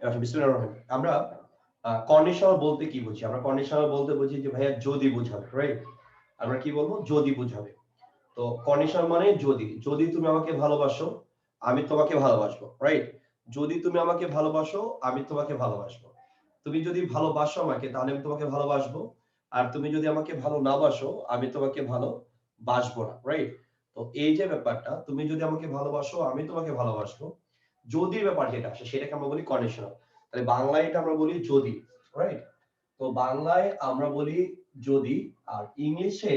আচ্ছা, বিসমিল্লাহির রহমানির রহিম। আমরা কন্ডিশনাল বলতে কি বুঝি? আমরা কন্ডিশনাল বলতে বুঝি যে ভাইয়া যদি বুঝাবে, রাইট? আমরা কি বলবো? যদি বুঝাবে। তো কন্ডিশনাল মানে যদি। যদি তুমি আমাকে ভালোবাসো, আমি তোমাকে ভালোবাসবো, রাইট? যদি তুমি আমাকে ভালোবাসো, আমি তোমাকে ভালোবাসবো। তুমি যদি ভালোবাসো আমাকে তাহলে আমি তোমাকে ভালোবাসবো। আর তুমি যদি আমাকে ভালো না বাসো, আমি তোমাকে ভালোবাসবো না, রাইট? তো এই যে ব্যাপারটা, তুমি যদি আমাকে ভালোবাসো, আমি তোমাকে ভালোবাসবো। যদির ব্যাপার যেটা আসে সেটাকে আমরা বলি কন্ডিশনাল। তাহলে বাংলায় এটা আমরা বলি যদি, রাইট? তো বাংলায় আমরা বলি যদি, আর ইংলিশে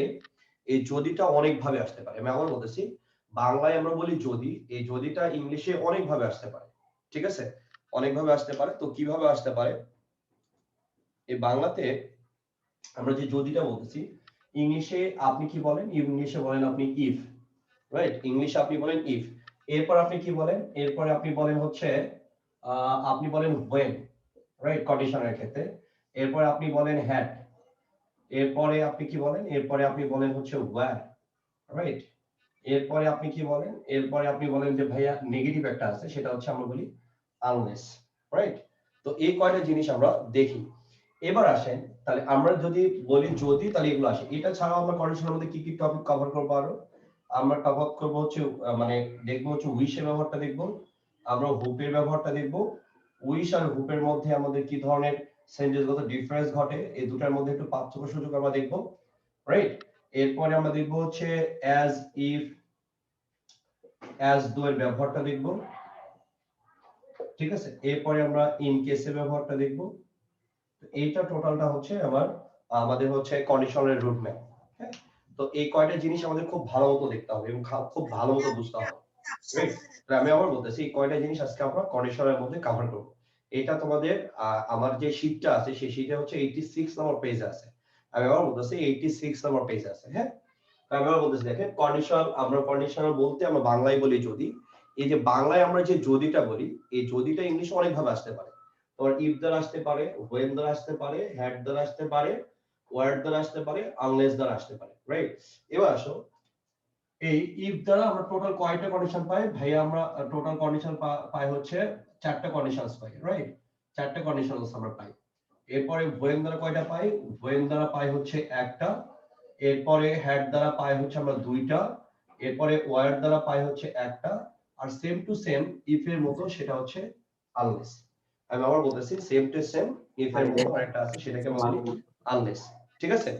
এই যদিটা অনেক ভাবে আসতে পারে। আমি আবার বলতেছি, বাংলায় আমরা বলি যদি, এই যদিটা ইংলিশে অনেক ভাবে আসতে পারে। ঠিক আছে? অনেক ভাবে আসতে পারে। তো কিভাবে আসতে পারে? এই বাংলাতে আমরা যে যদিটা বলতেছি, ইংলিশে আপনি কি বলেন? ইংলিশে বলেন আপনি ইফ, রাইট? ইংলিশে আপনি বলেন ইফ। এরপর আপনি কি বলেন? এরপরে আপনি বলেন হচ্ছে আপনি বলেন when, রাইট? কন্ডিশনের ক্ষেত্রে। এরপরে আপনি বলেন had। এরপরে আপনি কি বলেন? এরপরে আপনি বলেন হচ্ছে where, রাইট? এরপরে আপনি কি বলেন? এরপরে আপনি বলেন যে ভাইয়া নেগেটিভ একটা আছে, সেটা হচ্ছে আমরা বলি unless, রাইট? তো এই কয়টা জিনিস আমরা দেখি। এবার আসেন, তাহলে আমরা যদি বলি যদি, তাহলে এগুলো আসে। এটা ছাড়াও আমরা কন্ডিশনের মধ্যে কি কি টপিক কভার করবো আরো? আমরা কভার করবো হচ্ছে মানে দেখবো হচ্ছে উইশ এর ব্যবহারটা দেখবো, আমরা হুপের ব্যবহারটা দেখবো। উইশ আর হুপের মধ্যে আমাদের কি ধরনের সেন্টেন্সগত ডিফারেন্স ঘটে, এই দুটার মধ্যে একটু পার্থক্য সূচক আমরা দেখবো, রাইট? এরপরে আমরা দেখবো হচ্ছে অ্যাজ ইফ, অ্যাজ দো এর ব্যবহারটা দেখবো, ঠিক আছে? এরপরে আমরা ইন কেসের ব্যবহারটা দেখবো। এইটা টোটালটা হচ্ছে আমাদের হচ্ছে কন্ডিশনাল রুট ম্যাপ। হ্যাঁ, তো এই কয়টা জিনিস আমাদের খুব ভালো মতো দেখতে হবে এবং খুব ভালো মতো বুঝতে হবে, রাইট? তাহলে আমি আবার বলতেছি, এই কয়টা জিনিস আজকে আমরা কন্ডিশনালের মধ্যে কভার করব। এটা তোমাদের আমার যে শীটটা আছে সেই শীটে হচ্ছে 86 নম্বর পেজ আছে। আমি আবার বলতেছি 86 নম্বর পেজ আছে। হ্যাঁ, আমি আবার বলতেছি, দেখেন কন্ডিশনাল, আমরা কন্ডিশনাল বলতে আমরা বাংলায় বলি যদি। এই যে বাংলায় আমরা যে যদিটা বলি, এই যদিটা ইংলিশে অনেক ভাবে আসতে পারে। তোমার ইফ দ্বারা আসতে পারে, when দ্বারা আসতে পারে, had দ্বারা আসতে পারে, were দ্বারা আসতে পারে, unless দ্বারা আসতে পারে, রাইট? এবার আসো, এই ইফ দ্বারা আমরা টোটাল কয়টা কন্ডিশন পাই ভাইয়া? আমরা টোটাল কন্ডিশন পাই হচ্ছে চারটা কন্ডিশনস পাই, রাইট? চারটা কন্ডিশনস আমরা পাই। এরপরে when দ্বারা কয়টা পাই? when দ্বারা পাই হচ্ছে একটা। এরপরে had দ্বারা পাই হচ্ছে আমরা দুইটা। এরপরে were দ্বারা পাই হচ্ছে একটা। আর সেম টু সেম ইফ এর মতো সেটা হচ্ছে unless। আমি আবার বলতেছি, সেম টু সেম ইফ এর মতো আরেকটা আছে, সেটাকে আমরা বলি unless। ঠিক আছে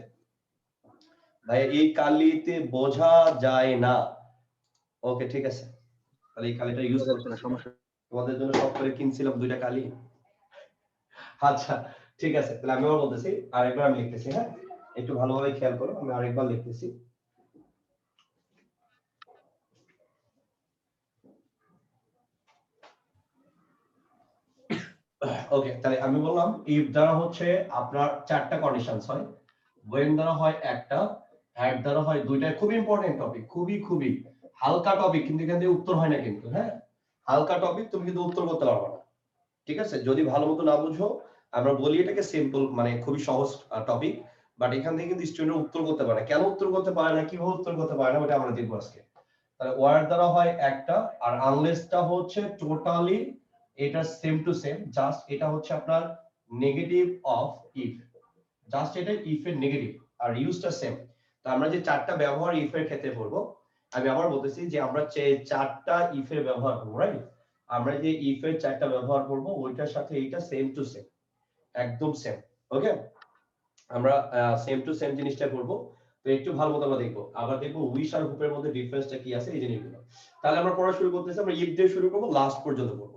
ভাই? এই কালিতে বোঝা যায় না। ওকে, ঠিক আছে, তাহলে এই কালিটা ইউজ করতেছি না। তোমাদের জন্য সব করে কিনছিলাম দুইটা কালি। আচ্ছা, ঠিক আছে, তাহলে আমি আবার বলতেছি, আরেকবার আমি লিখতেছি। হ্যাঁ, একটু ভালোভাবে খেয়াল করো, আমি আরেকবার লিখতেছি। ওকে, তাহলে আমি বললাম ইফ দ্বারা হচ্ছে আপনার চারটা কন্ডিশনস হয়, when দ্বারা হয় একটা, had দ্বারা হয় দুইটা। খুব ইম্পর্টেন্ট টপিক, খুবই খুবই হালকা টপিক, কিন্তু এখান থেকে উত্তর হয় না কিন্তু। হ্যাঁ, হালকা টপিক, তুমি কিন্তু উত্তর করতে পারবে না। ঠিক আছে, যদি ভালো মতো না বুঝো। আমরা বলি এটাকে সিম্পল, মানে খুবই সহজ টপিক, বাট এখান থেকে কিন্তু স্টুডেন্ট উত্তর করতে পারে না। কেন উত্তর করতে পারে না, কিভাবে উত্তর করতে পারে না, ওটা আমরা দেখবো আজকে। তাহলে ওয়ার দ্বারা হয় একটা, আর আনলেসটা হচ্ছে টোটালি এটা সেম টু সেম, জাস্ট এটা হচ্ছে আপনার নেগেটিভ অফ ইফ, জাস্ট এটা ইফ এর নেগেটিভ, আর ইউজটা সেম। তো আমরা যে চারটা ব্যবহার ইফ এর ক্ষেত্রে করব, আমি আবার বলতেছি যে আমরা চারটা ইফ এর ব্যবহার করব, রাইট? আমরা যে ইফ এর চারটা ব্যবহার করব ওইটার সাথে এইটা সেম টু সেম, একদম সেম। ওকে, আমরা সেম টু সেম জিনিসটা করব। তো একটু ভালো মতো আমরা দেখবো, আবার দেখবো উইশ আর হুপের মধ্যে ডিফারেন্সটা কি আছে, এই জিনিসগুলো। তাহলে আমরা পড়া শুরু করতেছি, আমরা ইফ দিয়ে শুরু করব, লাস্ট পর্যন্ত করব,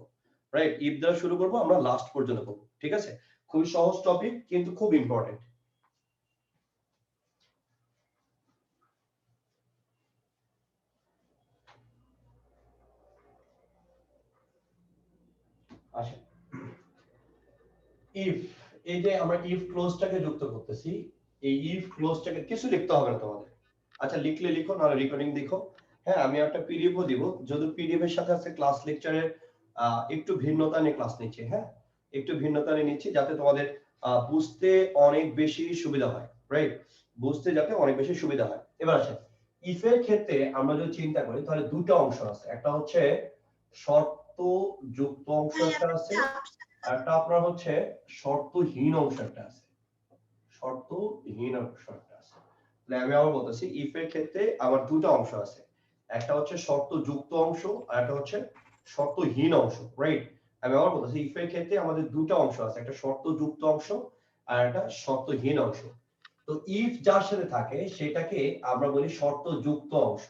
রাইট? ইফ দিয়ে শুরু করব, আমরা লাস্ট পর্যন্ত করব। ঠিক আছে, খুবই সহজ টপিক কিন্তু খুব ইম্পর্টেন্ট। আসে ইফ, এই যে আমরা ইফ ক্লোজটাকে যুক্ত করতেছি, এই ইফ ক্লোজটাকে কিছু লিখতে হবে না তোমাদের। আচ্ছা, লিখলে লিখো, নাহলে রেকর্ডিং দেখো। হ্যাঁ, আমি একটা পিডিএফও দিব, যদি পিডিএফ এর সাথে আছে ক্লাস লেকচারের একটু ভিন্নতা নিয়ে ক্লাস নিচ্ছি। হ্যাঁ, একটু ভিন্নতা নিয়ে নিচ্ছি যাতে তোমাদের বুঝতে অনেক বেশি সুবিধা হয়, রাইট? বুঝতে যাতে অনেক বেশি সুবিধা হয়। এবার আসে ইফ এর ক্ষেত্রে আমরা যদি চিন্তা করি, তাহলে দুটো অংশ আছে, একটা হচ্ছে শর্ত যুক্ত অংশ একটা আছে, একটা আপনার হচ্ছে শর্তহীন অংশ একটা আছে, শর্তহীন অংশ একটা আছে। তাহলে আমি আবার বলতেছি ইফ এর ক্ষেত্রে আমার দুটো অংশ আছে, একটা হচ্ছে শর্তযুক্ত অংশ আর একটা হচ্ছে শর্তহীন অংশ, রাইট? আমি আবার বলতেছি ইফ এর ক্ষেত্রে আমাদের দুটো অংশ আছে, একটা শর্তযুক্ত অংশ আর একটা শর্তহীন অংশ। তো ইফ যার সাথে থাকে সেটাকে আমরা বলি শর্তযুক্ত অংশ,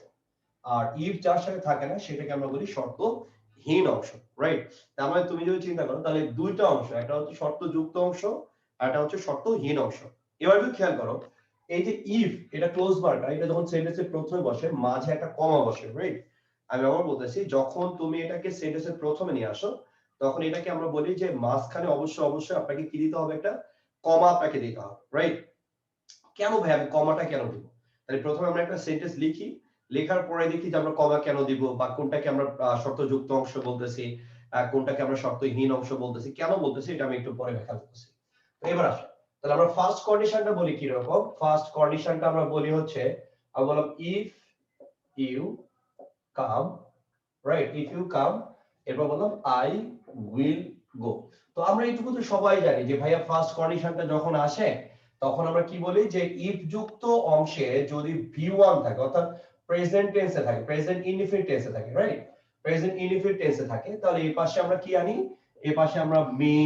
আর ইফ যার সাথে থাকে না সেটাকে আমরা বলি শর্তহীন অংশ, রাইট? তার মানে তুমি যদি চিন্তা করো তাহলে দুইটা অংশ, একটা হচ্ছে শর্তযুক্ত অংশ আর একটা হচ্ছে শর্তহীন অংশ। এবার যদি খেয়াল করো এই যে ইফ, এটা ক্লোজ মার্কার, এটা যখন সেন্টেন্সের প্রথমে বসে মাঝে একটা কমা বসে, রাইট? আমি আবার বলতেছি যখন তুমি এটাকে সেন্টেন্সের প্রথমে নিয়ে আসো তখন এটাকে আমরা বলি যে মাঝখানে অবশ্যই আপনাকে কি দিতে হবে, একটা কমা আপনাকে দিতে হবে, রাইট? কেন ভাই আমি কমাটা কেন দিব? তাহলে প্রথমে আমরা একটা সেন্টেন্স লিখি, লেখার পরে দেখি যে আমরা কমা কেন দিব বা কোনটাকে আমরা শর্তযুক্ত অংশ বলতেছি, কোনটাকে আমরা শর্তহীন অংশ বলতেছি, কেন বলতেছি এটা আমি একটু পরে ব্যাখ্যা করতেছি। এবার আসো, তাহলে আমরা ফার্স্ট কন্ডিশনটা বলি কি রকম? ফার্স্ট কন্ডিশনটা আমরা বলি হচ্ছে, আমি বললাম if you come, right? If you come, এরপর বললাম আই উইল গো। তো আমরা এইটুকু তো সবাই জানি যে ভাইয়া ফার্স্ট কন্ডিশনটা যখন আসে তখন আমরা কি বলি যে ইফ যুক্ত অংশে যদি ভি1 থাকে অর্থাৎ প্রেজেন্ট টেন্সে থাকে, প্রেজেন্ট ইনডিফিনিট টেন্সে থাকে, রাইট? প্রেজেন্ট ইনডিফিনিট টেন্সে থাকে তাহলে এই পাশে আমরা কি আনি? এই পাশে আমরা মে,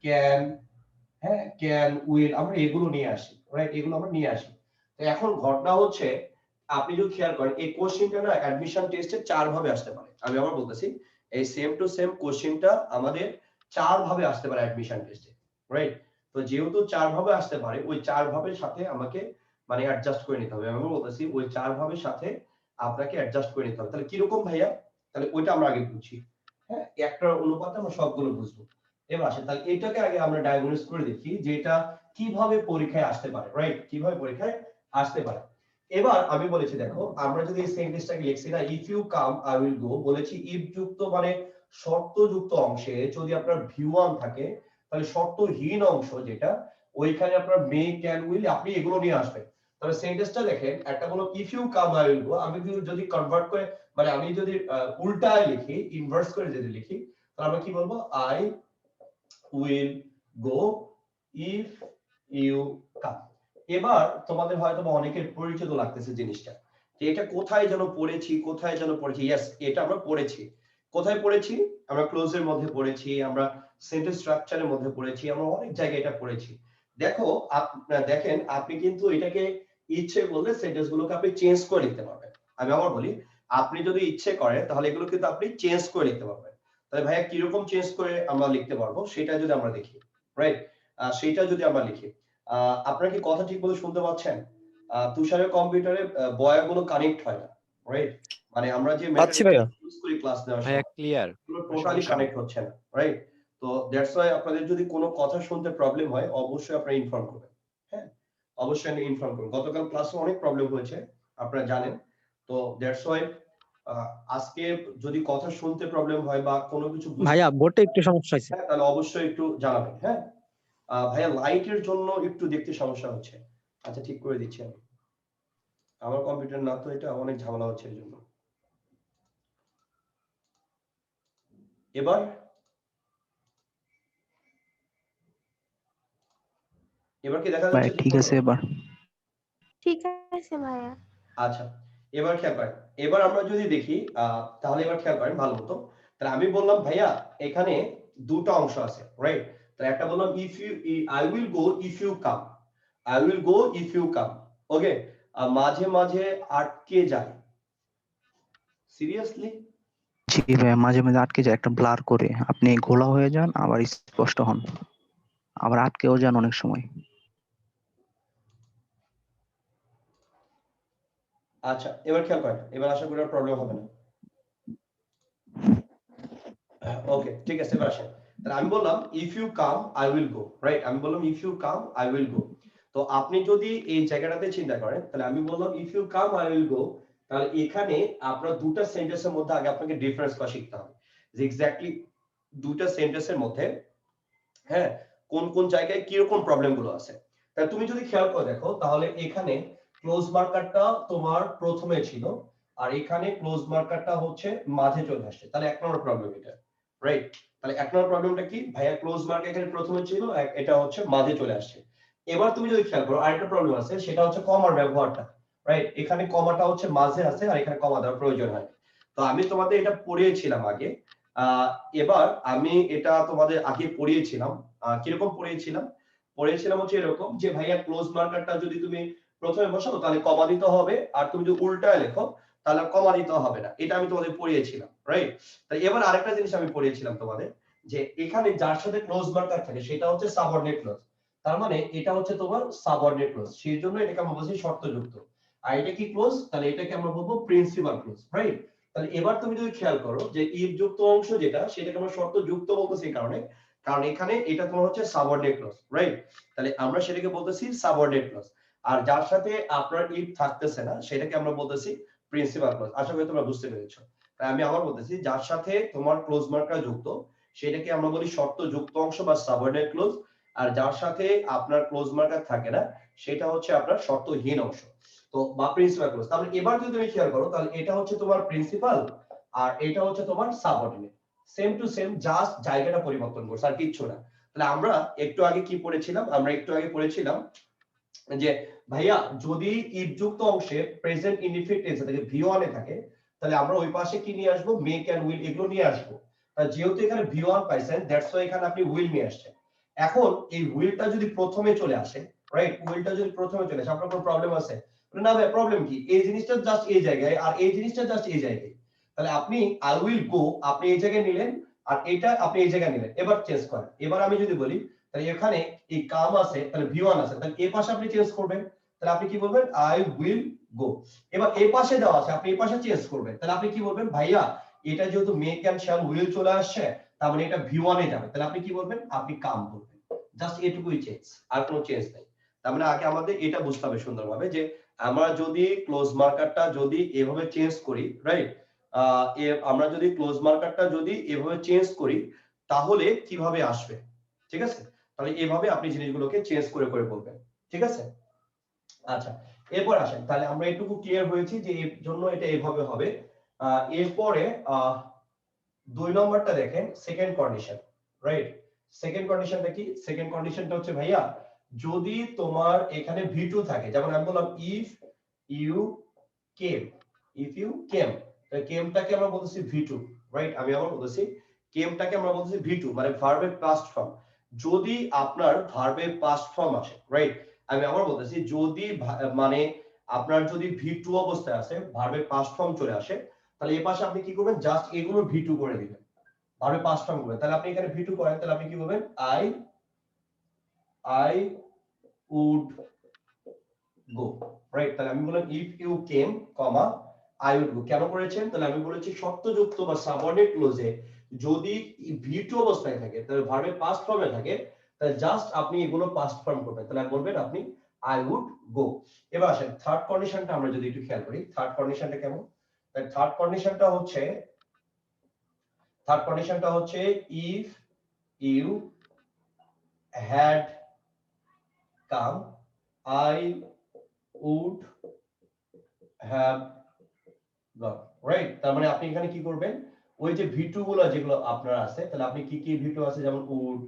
ক্যান, হ্যাঁ ক্যান, উইল, আমরা এগুলো নিয়ে আসি, রাইট? এগুলো আমরা নিয়ে আসি। তো এখন ঘটনা হচ্ছে আপনি যদি খেয়াল করেন এই কোশ্চেনটা না অ্যাডমিশন টেস্টে 4 ভাবে আসতে পারে। আমি আবার বলতেছি এই সেম টু সেম কোশ্চেনটা আমাদের 4 ভাবে আসতে পারে অ্যাডমিশন টেস্টে, রাইট? তো যেহেতু 4 ভাবে আসতে পারে ওই 4 ভাবের সাথে আমাকে মানে অ্যাডজাস্ট করে নিতে হবে। আমি বলতেছি ওই 4 ভাবের সাথে আপনাকে অ্যাডজাস্ট করে নিতে হবে। তাহলে কি রকম ভাইয়া? তাহলে ওইটা আমরা আগে বুঝি, হ্যাঁ একটা অনুপাতে আমরা সবগুলো বুঝবো। এবার আসেন তাহলে এটাকে আগে আমরা ডায়াগনোস করে দেখি যে এটা কিভাবে পরীক্ষায় আসতে পারে, রাইট? কিভাবে পরীক্ষায় আসতে পারে। এবার আমি বলেছি দেখো আমরা যদি এই সেন্টেন্সটাকে লিখছি না if you come I will go, বলেছি ইফ যুক্ত মানে শর্তযুক্ত অংশে যদি আপনার ভি1 থাকে তাহলে শর্তহীন অংশ যেটা ওইখানে আপনার মে, ক্যান, উইল আপনি এগুলো নিয়ে আসবেন। তাহলে সেন্টেন্সটা দেখেন একটা বলো if you come I will go, আমি যদি কনভার্ট করে মানে আমি যদি উল্টায় লিখি, ইনভার্স করে যদি লিখি তাহলে আমরা কি বলবো? I will go if you come. এবার তোমাদের হয়তো অনেকের পরিচিত লাগতেছে জিনিসটা যে এটা কোথায় যেন পড়েছি, কোথায় যেন পড়েছি। ইয়েস, এটা আমরা পড়েছি। কোথায় পড়েছি? আমরা ক্লোজের মধ্যে পড়েছি, আমরা সেন্টেন্স স্ট্রাকচারের মধ্যে পড়েছি, আমরা অনেক জায়গায় এটা পড়েছি। দেখো দেখেন আপনি কিন্তু এটাকে ইচ্ছে করলে সেন্টেন্স গুলোকে আপনি চেঞ্জ করে লিখতে পারবেন। আমি আবার বলি আপনি যদি ইচ্ছে করেন তাহলে এগুলো কিন্তু আপনি চেঞ্জ করে লিখতে পারবেন। তাহলে ভাইয়া কিরকম চেঞ্জ করে আমরা লিখতে পারবো সেটা যদি আমরা দেখি, রাইট? সেটা যদি আমরা লিখি, আপনারা কি কথা ঠিক মতো শুনতে পাচ্ছেন? তুষারের কম্পিউটারে বয়াগুলো কানেক্ট হয় না, রাইট? মানে আমরা যে পাচ্ছি ভাইয়া। ম্যাটেরিয়াল ইউজ করি ক্লাস নেওয়ার ভাইয়া সময় ক্লিয়ার, এগুলো কোনো টোটালি সমস্যা নেই। কানেক্ট হচ্ছে না, রাইট? তো দ্যাটস ওয়াই আপনাদের যদি কোনো কথা শুনতে প্রবলেম হয় অবশ্যই আপনারা ইনফর্ম করবেন, হ্যাঁ অবশ্যই ইনফর্ম করবেন। গতকাল ক্লাসে অনেক প্রবলেম হয়েছে আপনারা জানেন। তো দ্যাটস ওয়াই আজকে যদি কথা শুনতে প্রবলেম হয় বা কোনো কিছু ভাইয়া বোর্ডে একটু সমস্যা হয়েছে। হ্যাঁ তাহলে অবশ্যই একটু জানাবেন, হ্যাঁ? ভাইয়া লাইটের জন্য একটু দেখতে সমস্যা হচ্ছে। আচ্ছা ঠিক করে দিচ্ছি আমি। আমার কম্পিউটার না তো এটা, অনেক ঝামেলা হচ্ছে এর জন্য। এবার এবার কি দেখা ভাই যাচ্ছে? ঠিক আছে এবার ঠিক আছে ভাইয়া। আচ্ছা এবার খেয়াল করেন, এবার আমরা যদি দেখি তাহলে এবার খেয়াল করেন ভালো মতো। তাহলে আমি বললাম ভাইয়া এখানে দুটো অংশ আছে, রাইট? তাহলে একটা বললাম if you, I will go if you come, I will go if you come, okay? মাঝে মাঝে আটকে যায়, সিরিয়াসলি জি ভাই মাঝে মাঝে আটকে যায়, একটা ব্লার করে আপনি ঘোলা হয়ে যান আবার স্পষ্ট হন, আবার আটকেও যান অনেক সময়। আচ্ছা এবার খেয়াল করেন, এবার আশা করি আর প্রবলেম হবে না। ওকে ঠিক আছে, এবার আসেন। তাহলে আমি বললাম if you come I will go, right? আমি বললাম if you come I will go. তো আপনি যদি এই জায়গাটাতে চিন্তা করেন তাহলে আমি বললাম if you come I will go, তাহলে এখানে আপনার দুটো সেন্টেন্সের মধ্যে আগে আপনাকে ডিফারেন্স করা শিখতে হবে যে এক্স্যাক্টলি দুটো সেন্টেন্সের মধ্যে, হ্যাঁ কোন কোন জায়গায় কি রকম প্রবলেম গুলো আছে। তাহলে তুমি যদি খেয়াল করে দেখো তাহলে এখানে ক্লোজ মার্কারটা তোমার প্রথমে ছিল আর এখানে ক্লোজ মার্কারটা হচ্ছে মাঝে চলে আসছে, তাহলে এক নম্বর প্রবলেম এটা, রাইট? তাহলে 1 নম্বর প্রবলেমটা কি ভাইয়া ক্লোজ মার্ক এখানে প্রথমে ছিল এটা হচ্ছে মাঝে চলে আসছে। এবার তুমি যদি খেয়াল করো আরেকটা প্রবলেম আছে সেটা হচ্ছে কমার ব্যবহারটা, রাইট? এখানে কমাটা হচ্ছে মাঝে আছে আর এখানে কমা দেওয়ার প্রয়োজন হয়। তো আমি তোমাদের এটা পড়িয়েছিলাম আগে, এবার আমি এটা তোমাদের আগে পড়িয়েছিলাম। কিরকম পড়িয়েছিলাম হচ্ছে এরকম যে ভাইয়া ক্লোজ মার্কারটা যদি তুমি প্রথমে বসাও তাহলে কমা দিতে হবে, আর তুমি যদি উল্টায় লেখো তাহলে কমা দিতে হবে না। এটা আমি তোমাদের পড়িয়েছিলাম, রাইট? তাই এবার আরেকটা জিনিস আমি পড়িয়েছিলাম তোমাদের যে এখানে যার সাথে ক্লোজ মার্কার থাকে সেটা হচ্ছে সাবঅর্ডিনেট ক্লজ। তার মানে এটা হচ্ছে তোমার সাবঅর্ডিনেট ক্লজ, সেই জন্য এটাকে আমরা বলছি শর্তযুক্ত। আর এটা কি ক্লোজ? তাহলে এটাকে আমরা বলবো প্রিন্সিপাল ক্লজ, রাইট? তাহলে এবার তুমি যদি খেয়াল করো যে ইফ যুক্ত অংশ যেটা সেটাকে আমরা শর্তযুক্ত বলতেছি এই কারণে, কারণ এখানে এটা তোমার হচ্ছে সাবঅর্ডিনেট ক্লজ, রাইট? তাহলে আমরা সেটাকে বলতেছি সাবঅর্ডিনেট ক্লজ। আর যার সাথে আপনার ইফ থাকতেছে না সেটাকে আমরা বলতেছি প্রিন্সিপাল ক্লজ। আশা করি তোমরা বুঝতে পেরেছো। তাই আমি আবার বলতেছি যার সাথে তোমার ক্লোজ মার্কার যুক্ত সেটাকে আমরা বলি শর্তযুক্ত অংশ বা সাবঅর্ডিনেট ক্লজ, আর যার সাথে আপনার ক্লোজ মার্কার থাকে না সেটা হচ্ছে আপনার শর্তহীন অংশ, তো বা প্রিন্সিপাল ক্লজ। তাহলে এবার যদি তুমি খেয়াল করো তাহলে এটা হচ্ছে তোমার প্রিন্সিপাল আর এটা হচ্ছে তোমার subordinate, same to same, just জায়গাটা পরিবর্তন করছে আর কিচ্ছু না। তাহলে আমরা একটু আগে কি পড়েছিলাম? আমরা একটু আগে পড়েছিলাম যে ভাইয়া যদি ইফ যুক্ত অংশে প্রেজেন্ট ইনডিফিনিট টেন্সে থাকে V1 এ থাকে তাহলে আমরা ওই পাশে কি নিয়ে আসবো? মেক এন্ড উইল এগুলো নিয়ে আসবো। যেহেতু এখানে V1 পাইছেন দ্যাটস ওয়াই এখানে আপনি উইল নিয়ে আসছেন। এখন এই উইলটা যদি প্রথমে চলে আসে, রাইট? উইলটা যদি প্রথমে চলে আসে আপনার কোনো প্রবলেম আছে? না ভাই প্রবলেম কি? এই জিনিসটা জাস্ট এই জায়গায় আর এই জিনিসটা জাস্ট এই জায়গায়। তাহলে আপনি আই উইল গো আপনি এই জায়গায় নিলেন আর এটা আপনি এই জায়গায় নিলেন, এবার চেঞ্জ করেন। এবার আমি যদি বলি তাহলে এখানে এই কাম আছে তাহলে V1 আছে, তাহলে এই পাশে আপনি চেঞ্জ করবেন, তাহলে আপনি কি বলবেন? আই উইল গো। এবার এই পাশে দেওয়া আছে আপনি এই পাশে চেঞ্জ করবেন, তাহলে আপনি কি বলবেন? ভাইয়া এটা যেহেতু মেক এন্ড শ্যাল উইল চলে আসছে তার মানে এটা V1 এ যাবে, তাহলে আপনি কি বলবেন? আপনি কাম বলবেন। জাস্ট এটুকুই চেঞ্জ, আর কোনো চেঞ্জ নাই। তার মানে আগে আমাদের এটা বুঝতে হবে সুন্দরভাবে যে আমরা যদি ক্লোজ মার্কারটা যদি এভাবে চেঞ্জ করি, রাইট? আমরা যদি ক্লোজ মার্কারটা যদি এভাবে চেঞ্জ করি তাহলে কিভাবে আসবে, ঠিক আছে? তাহলে এভাবে আপনি জিনিসগুলোকে চেঞ্জ করে করে বলবেন, ঠিক আছে? আচ্ছা, এরপর আসেন তাহলে আমরা এটুকু ক্লিয়ার হয়েছি যে এর জন্য এটা এভাবে হবে। এরপরে 2 নম্বরটা দেখেন, সেকেন্ড কন্ডিশন, রাইট? সেকেন্ড কন্ডিশনটা কি? সেকেন্ড কন্ডিশনটা হচ্ছে ভাইয়া যদি তোমার এখানে V2 থাকে, যেমন আমি বললাম if you came, if you came, তাহলে কেমটাকে আমরা বলতেছি V2, রাইট? আমি আবার বলতেছি কেমটাকে আমরা বলতেছি V2 মানে ভার্বের পাস্ট ফর্ম। যদি আপনার ভার্বের পাস্ট ফর্ম আসে, রাইট? আমি আবার বলতেছি যদি মানে আপনার যদি V2 অবস্থায় আছে ভার্বের পাস্ট ফর্ম চলে আসে তাহলে এই পাশে আপনি কি করবেন? জাস্ট এগুলো V2 করে দিবেন, ভার্বের পাস্ট ফর্ম করবেন। তাহলে আপনি এখানে V2 করেন তাহলে আপনি কি বলবেন? I would go, right? তাহলে আমি বললাম if you came comma I would go. কেন করেছেন? তাহলে আমি বলেছি শর্তযুক্ত বা সাবঅর্ডিনেট ক্লজে যদি V2 অবস্থায় থাকে তাহলে ভার্বের পাস্ট ফর্মে থাকে তাহলে জাস্ট আপনি এগুলো পাস্ট ফর্ম করবেন, তাহলে বলবেন আপনি আই উড গো। এবার আসেন থার্ড কন্ডিশনটা আমরা যদি একটু খেয়াল করি, থার্ড কন্ডিশনটা কেমন? তাহলে থার্ড কন্ডিশনটা হচ্ছে if you had come I would have got, right? তার মানে আপনি এখানে কি করবেন? ওই যে V2 গুলো যেগুলো আপনার আছে তাহলে আপনি কি কি V2 আছে যেমন উড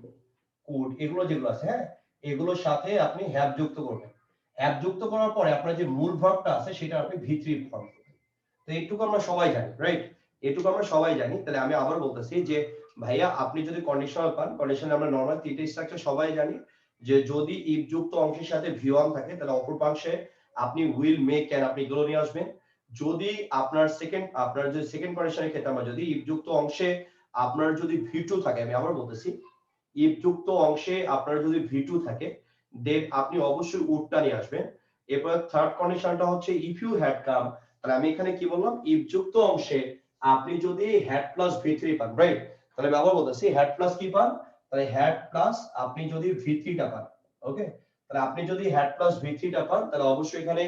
কুড এগুলো যেগুলো আছে, হ্যাঁ, এগুলোর সাথে আপনি হ্যাভ যুক্ত করবেন। হ্যাভ যুক্ত করার পরে আপনার যে মূল ভার্বটা আছে সেটা আপনি V3 ফর্ম করবেন। তো এইটুকু আমরা সবাই জানি, রাইট? এটুকু আমরা সবাই জানি। তাহলে আমি আবার বলতেছি যে ভাইয়া আপনি যদি কন্ডিশনাল পান, কন্ডিশনে আমরা নরমাল তিনটে স্ট্রাকচার সবাই জানি যে যদি ইফ যুক্ত অংশের সাথে V1 থাকে তাহলে অপর পাশে আপনি উইল মেক ক্যান আপনি এগুলো নিয়ে আসবেন। যদি আপনার যে সেকেন্ড কন্ডিশনের ক্ষেত্রে আমরা যদি ইফ যুক্ত অংশে আপনার যদি V2 থাকে, আমি আবার বলতেছি ইফ যুক্ত অংশে আপনার যদি V2 থাকে দেন আপনি অবশ্যই উডটা নিয়ে আসবেন। এরপর থার্ড কন্ডিশনটা হচ্ছে ইফ ইউ হ্যাড কাম, তাহলে আমি এখানে কি বললাম? ইফ যুক্ত অংশে আপনি যদি হ্যাড প্লাস V3 পান, রাইট? তাহলে আমি আবার বলতেছি হ্যাড প্লাস কি পান? তাহলে হ্যাড প্লাস আপনি যদি V3 টা পান, ওকে? তাহলে আপনি যদি হ্যাড প্লাস V3 টা পান তাহলে অবশ্যই এখানে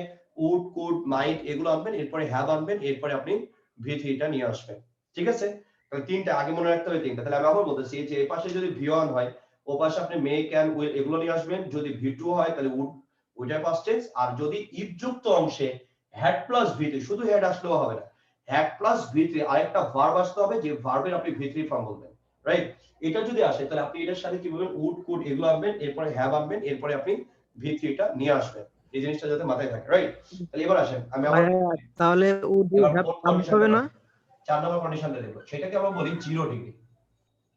উড কুড মাইট এগুলো আনবেন, এরপরে হ্যাভ আনবেন, এরপরে আপনি V3 টা নিয়ে আসবেন, ঠিক আছে? তাহলে তিনটা আগে মনে রাখতে হবে তিনটা। তাহলে আমি আবার বলতেছি যে এই পাশে যদি V1 হয় ও পাশে আপনি মে ক্যান উইল এগুলো নিয়ে আসবেন, যদি V2 হয় তাহলে উড ওইটার পাস্ট টেন্স, আর যদি ইফ যুক্ত অংশে হ্যাড প্লাস V3, শুধু হ্যাড আসলেও হবে না, হ্যাড প্লাস V3 আরেকটা ভার্ব আসতে হবে যে ভার্বের আপনি V3 ফর্ম বলবেন, রাইট? এটা যদি আসে তাহলে আপনি এটার সাথে কি বলবেন, উড কুড এগুলো আনবেন, এরপরে হ্যাভ আনবেন, এরপরে আপনি V3টা নিয়ে আসবেন। এই জিনিসটা যাতে মাথায় থাকে, রাইট? তাহলে এবার আসেন আমি আবার ভাইয়া তাহলে উর্দু এবার হ্যাভ কোন সাবজেক্ট কন্ডিশনটা হবে না? 4 নম্বর কন্ডিশনটা দেখব। সেটাকে আমরা বলি 0 ডিগ্রি,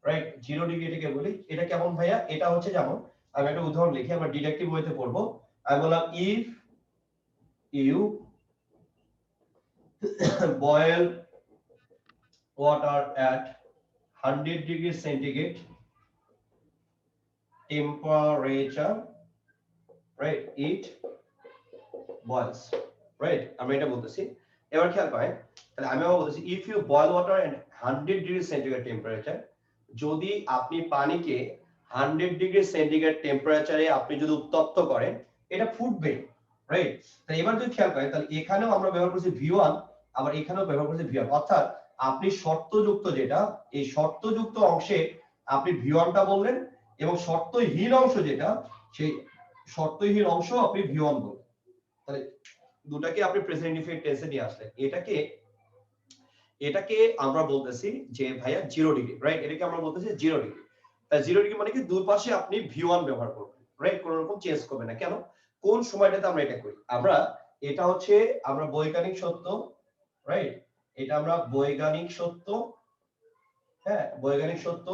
রাইট? 0 ডিগ্রি এটাকে বলি। এটা কেমন ভাইয়া? এটা হচ্ছে যেমন আমি একটা উদাহরণ লিখি, আমরা ডিডাকটিভ ওয়েতে পড়বো। আমি বললাম if you boil water at 100 degree centigrade temperature, right, it boils, right? আমি এটা বলতেছি, এবার খেয়াল করেন, তাহলে আমি আবার বলতেছি if you boil water at 100 degree centigrade temperature, যদি আপনি পানিকে 100 ডিগ্রি সেন্টিগ্রেড টেম্পারেচারে আপনি যদি উত্তপ্ত করেন, এটা ফুটবে, রাইট? তাহলে এবার যদি খেয়াল করেন, তাহলে এখানেও আমরা ব্যবহার করছি V1, আবার এখানেও ব্যবহার করছি V1, অর্থাৎ আপনি শর্তযুক্ত যেটা, এই শর্তযুক্ত অংশে আপনি V1টা বললেন, এবং শর্তহীন অংশ যেটা, সেই শর্তহীন অংশ আপনি V1 বললেন। তাহলে দুটাকে আপনি প্রেজেন্ট ইনডিফিনিট টেন্সে নিয়ে আসলেন। এটাকে আমরা বলতেছি যে ভাইয়া 0 ডিগ্রি, রাইট? এটাকে আমরা বলতেছি 0 ডিগ্রি। তাই 0 ডিগ্রি মানে কি দুই পাশে আপনি V1 ব্যবহার করবেন, রাইট? কোনো রকম চেঞ্জ করবেন না। কেন? কোন সময়টাতে আমরা এটা করি? এটা হচ্ছে আমরা বৈজ্ঞানিক সত্য, রাইট? এটা আমরা বৈজ্ঞানিক সত্য, হ্যাঁ, বৈজ্ঞানিক সত্য,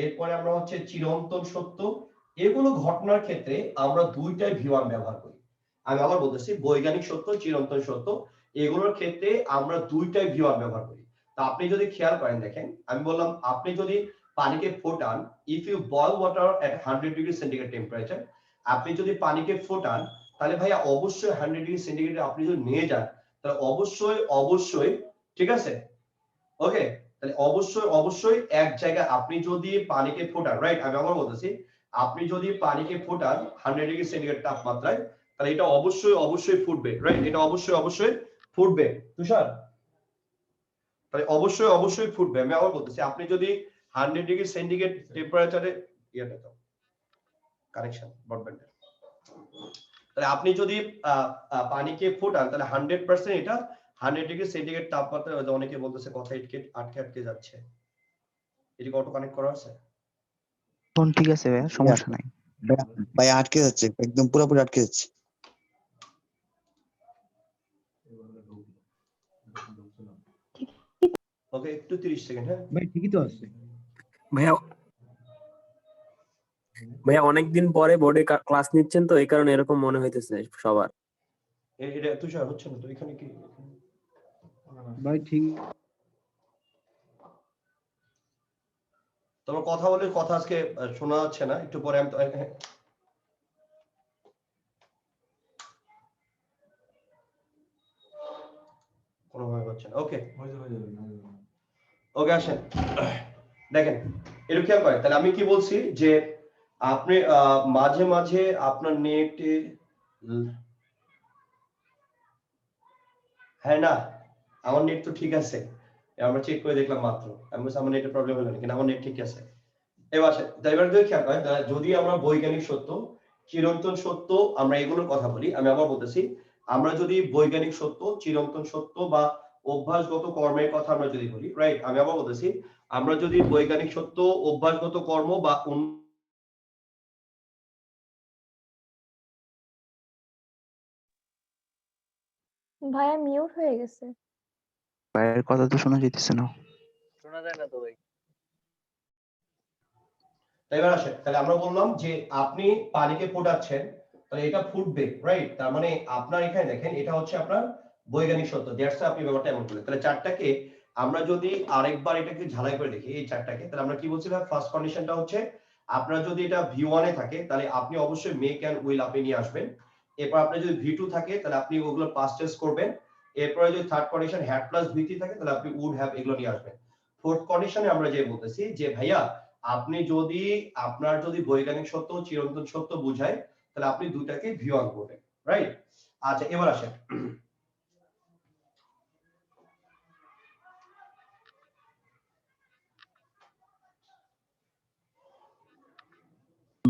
এরপরে আমরা হচ্ছে চিরন্তন সত্য, এগুলো ঘটনার ক্ষেত্রে আমরা দুইটাই V1 ব্যবহার করি। আমি আবার বলতেছি, বৈজ্ঞানিক সত্য, চিরন্তন সত্য, এগুলোর ক্ষেত্রে আমরা দুইটাই V1 ব্যবহার করি। তা আপনি যদি খেয়াল করেন, দেখেন আমি বললাম আপনি যদি পানিকে ফোটান, if you boil water at 100 degree centigrade temperature, আপনি যদি পানিকে ফোটান, তাহলে ভাইয়া অবশ্যই 100 ডিগ্রি সেন্টিগ্রেড আপনি যদি নিয়ে যান, তাহলে অবশ্যই ঠিক আছে, ওকে? তাহলে অবশ্যই এক জায়গায় আপনি যদি পানিকে ফোটান, রাইট? আমি আবার বলতেছি, আপনি যদি পানিকে ফোটান 100 ডিগ্রি সেন্টিগ্রেড তাপমাত্রায়, তাহলে এটা অবশ্যই ফুটবে, রাইট? এটা অবশ্যই ফুটবে, তুষার। তাহলে অবশ্যই ফুটবে। আমি আবার বলতেছি, আপনি যদি 100 ডিগ্রি সেন্টিগ্রেড টেম্পারেচারে ইয়েটা দাও, কানেকশন ব্রডব্যান্ডের, তাহলে আপনি যদি পানিকে ফোটান, তাহলে 100% এটা 100 ডিগ্রি সেন্টিগ্রেড তাপমাত্রায়, অনেকে বলতেছে কথা আটকে যাচ্ছে, এদিকে অটো কানেক্ট করা আছে? এখন ঠিক আছে ভাইয়া, সমস্যা নাই। ভাই আটকে যাচ্ছে, একদম পুরোপুরি আটকে যাচ্ছে। ওকে, একটু 30 সেকেন্ড, হ্যাঁ? ভাই ঠিকই তো আছে। ভাইয়া ভাইয়া অনেকদিন পরে বোর্ডে ক্লাস নিচ্ছেন তো এই কারণে এরকম মনে হইতেছে সবার। এটা তুষার হচ্ছে না তো এখানে কি? ভাই ঠিক তোমার কথা বলে কথা আজকে শোনা যাচ্ছে না, একটু পরে আমি কোনোভাবে হচ্ছে না। ওকে আসেন, দেখেন একটু খেয়াল করেন, তাহলে আমি কি বলছি যে আপনি মাঝে মাঝে আপনার নেটে, হ্যাঁ না, আমার নেট তো ঠিক আছে, আমরা চেক করে দেখলাম মাত্র, আমি বলছি আমার নেটের প্রবলেম হলো না, কিন্তু আমার নেট ঠিক আছে। এবার আসেন, এবার যদি খেয়াল করেন, যদি আমরা বৈজ্ঞানিক সত্য, চিরন্তন সত্য, আমরা এগুলোর কথা বলি, আমি আবার বলতেছি, আমরা যদি বৈজ্ঞানিক সত্য, চিরন্তন সত্য বা অভ্যাসগত কর্মের কথা আমরা যদি বলি, রাইট? আমি আবার বলতেছি, আমরা যদি বৈজ্ঞানিক সত্য, অভ্যাসগত কর্ম বা ভাইয়া মিউট হয়ে গেছে। ভাইয়ের কথা তো শোনা যাইতেছে না। শোনা যায় না তো ভাই। এবার আসেন, তাহলে আমরা বললাম যে আপনি পানিকে ফোটাচ্ছেন, তাহলে এটা ফুটবে, রাইট? তার মানে আপনার এখানে দেখেন, এটা হচ্ছে আপনার বৈজ্ঞানিক সত্য, দ্যাটস আপনি ব্যাপারটা এমন করলেন। তাহলে চারটাকে আমরা যদি আরেকবার এটাকে ঝালাই করে দেখি, এই চারটাকে, তাহলে আমরা কি বলছিলাম? ফার্স্ট কন্ডিশনটা হচ্ছে আপনার যদি এটা V1 এ থাকে, তাহলে আপনি অবশ্যই মেক এন্ড উইল আপনি নিয়ে আসবেন। এরপর আপনার যদি V2 থাকে, তাহলে আপনি ওগুলো পাস্ট টেন্স করবেন। এরপরে যদি third condition had plus V3 থাকে, তাহলে আপনি উড হ্যাভ এগুলো নিয়ে আসবেন। ফোর্থ কন্ডিশনে আমরা যে বলতেছি যে ভাইয়া আপনি যদি আপনার যদি বৈজ্ঞানিক সত্য, চিরন্তন সত্য বুঝায়, তাহলে আপনি দুটাকে V1 করবেন, রাইট? আচ্ছা, এবার আসেন,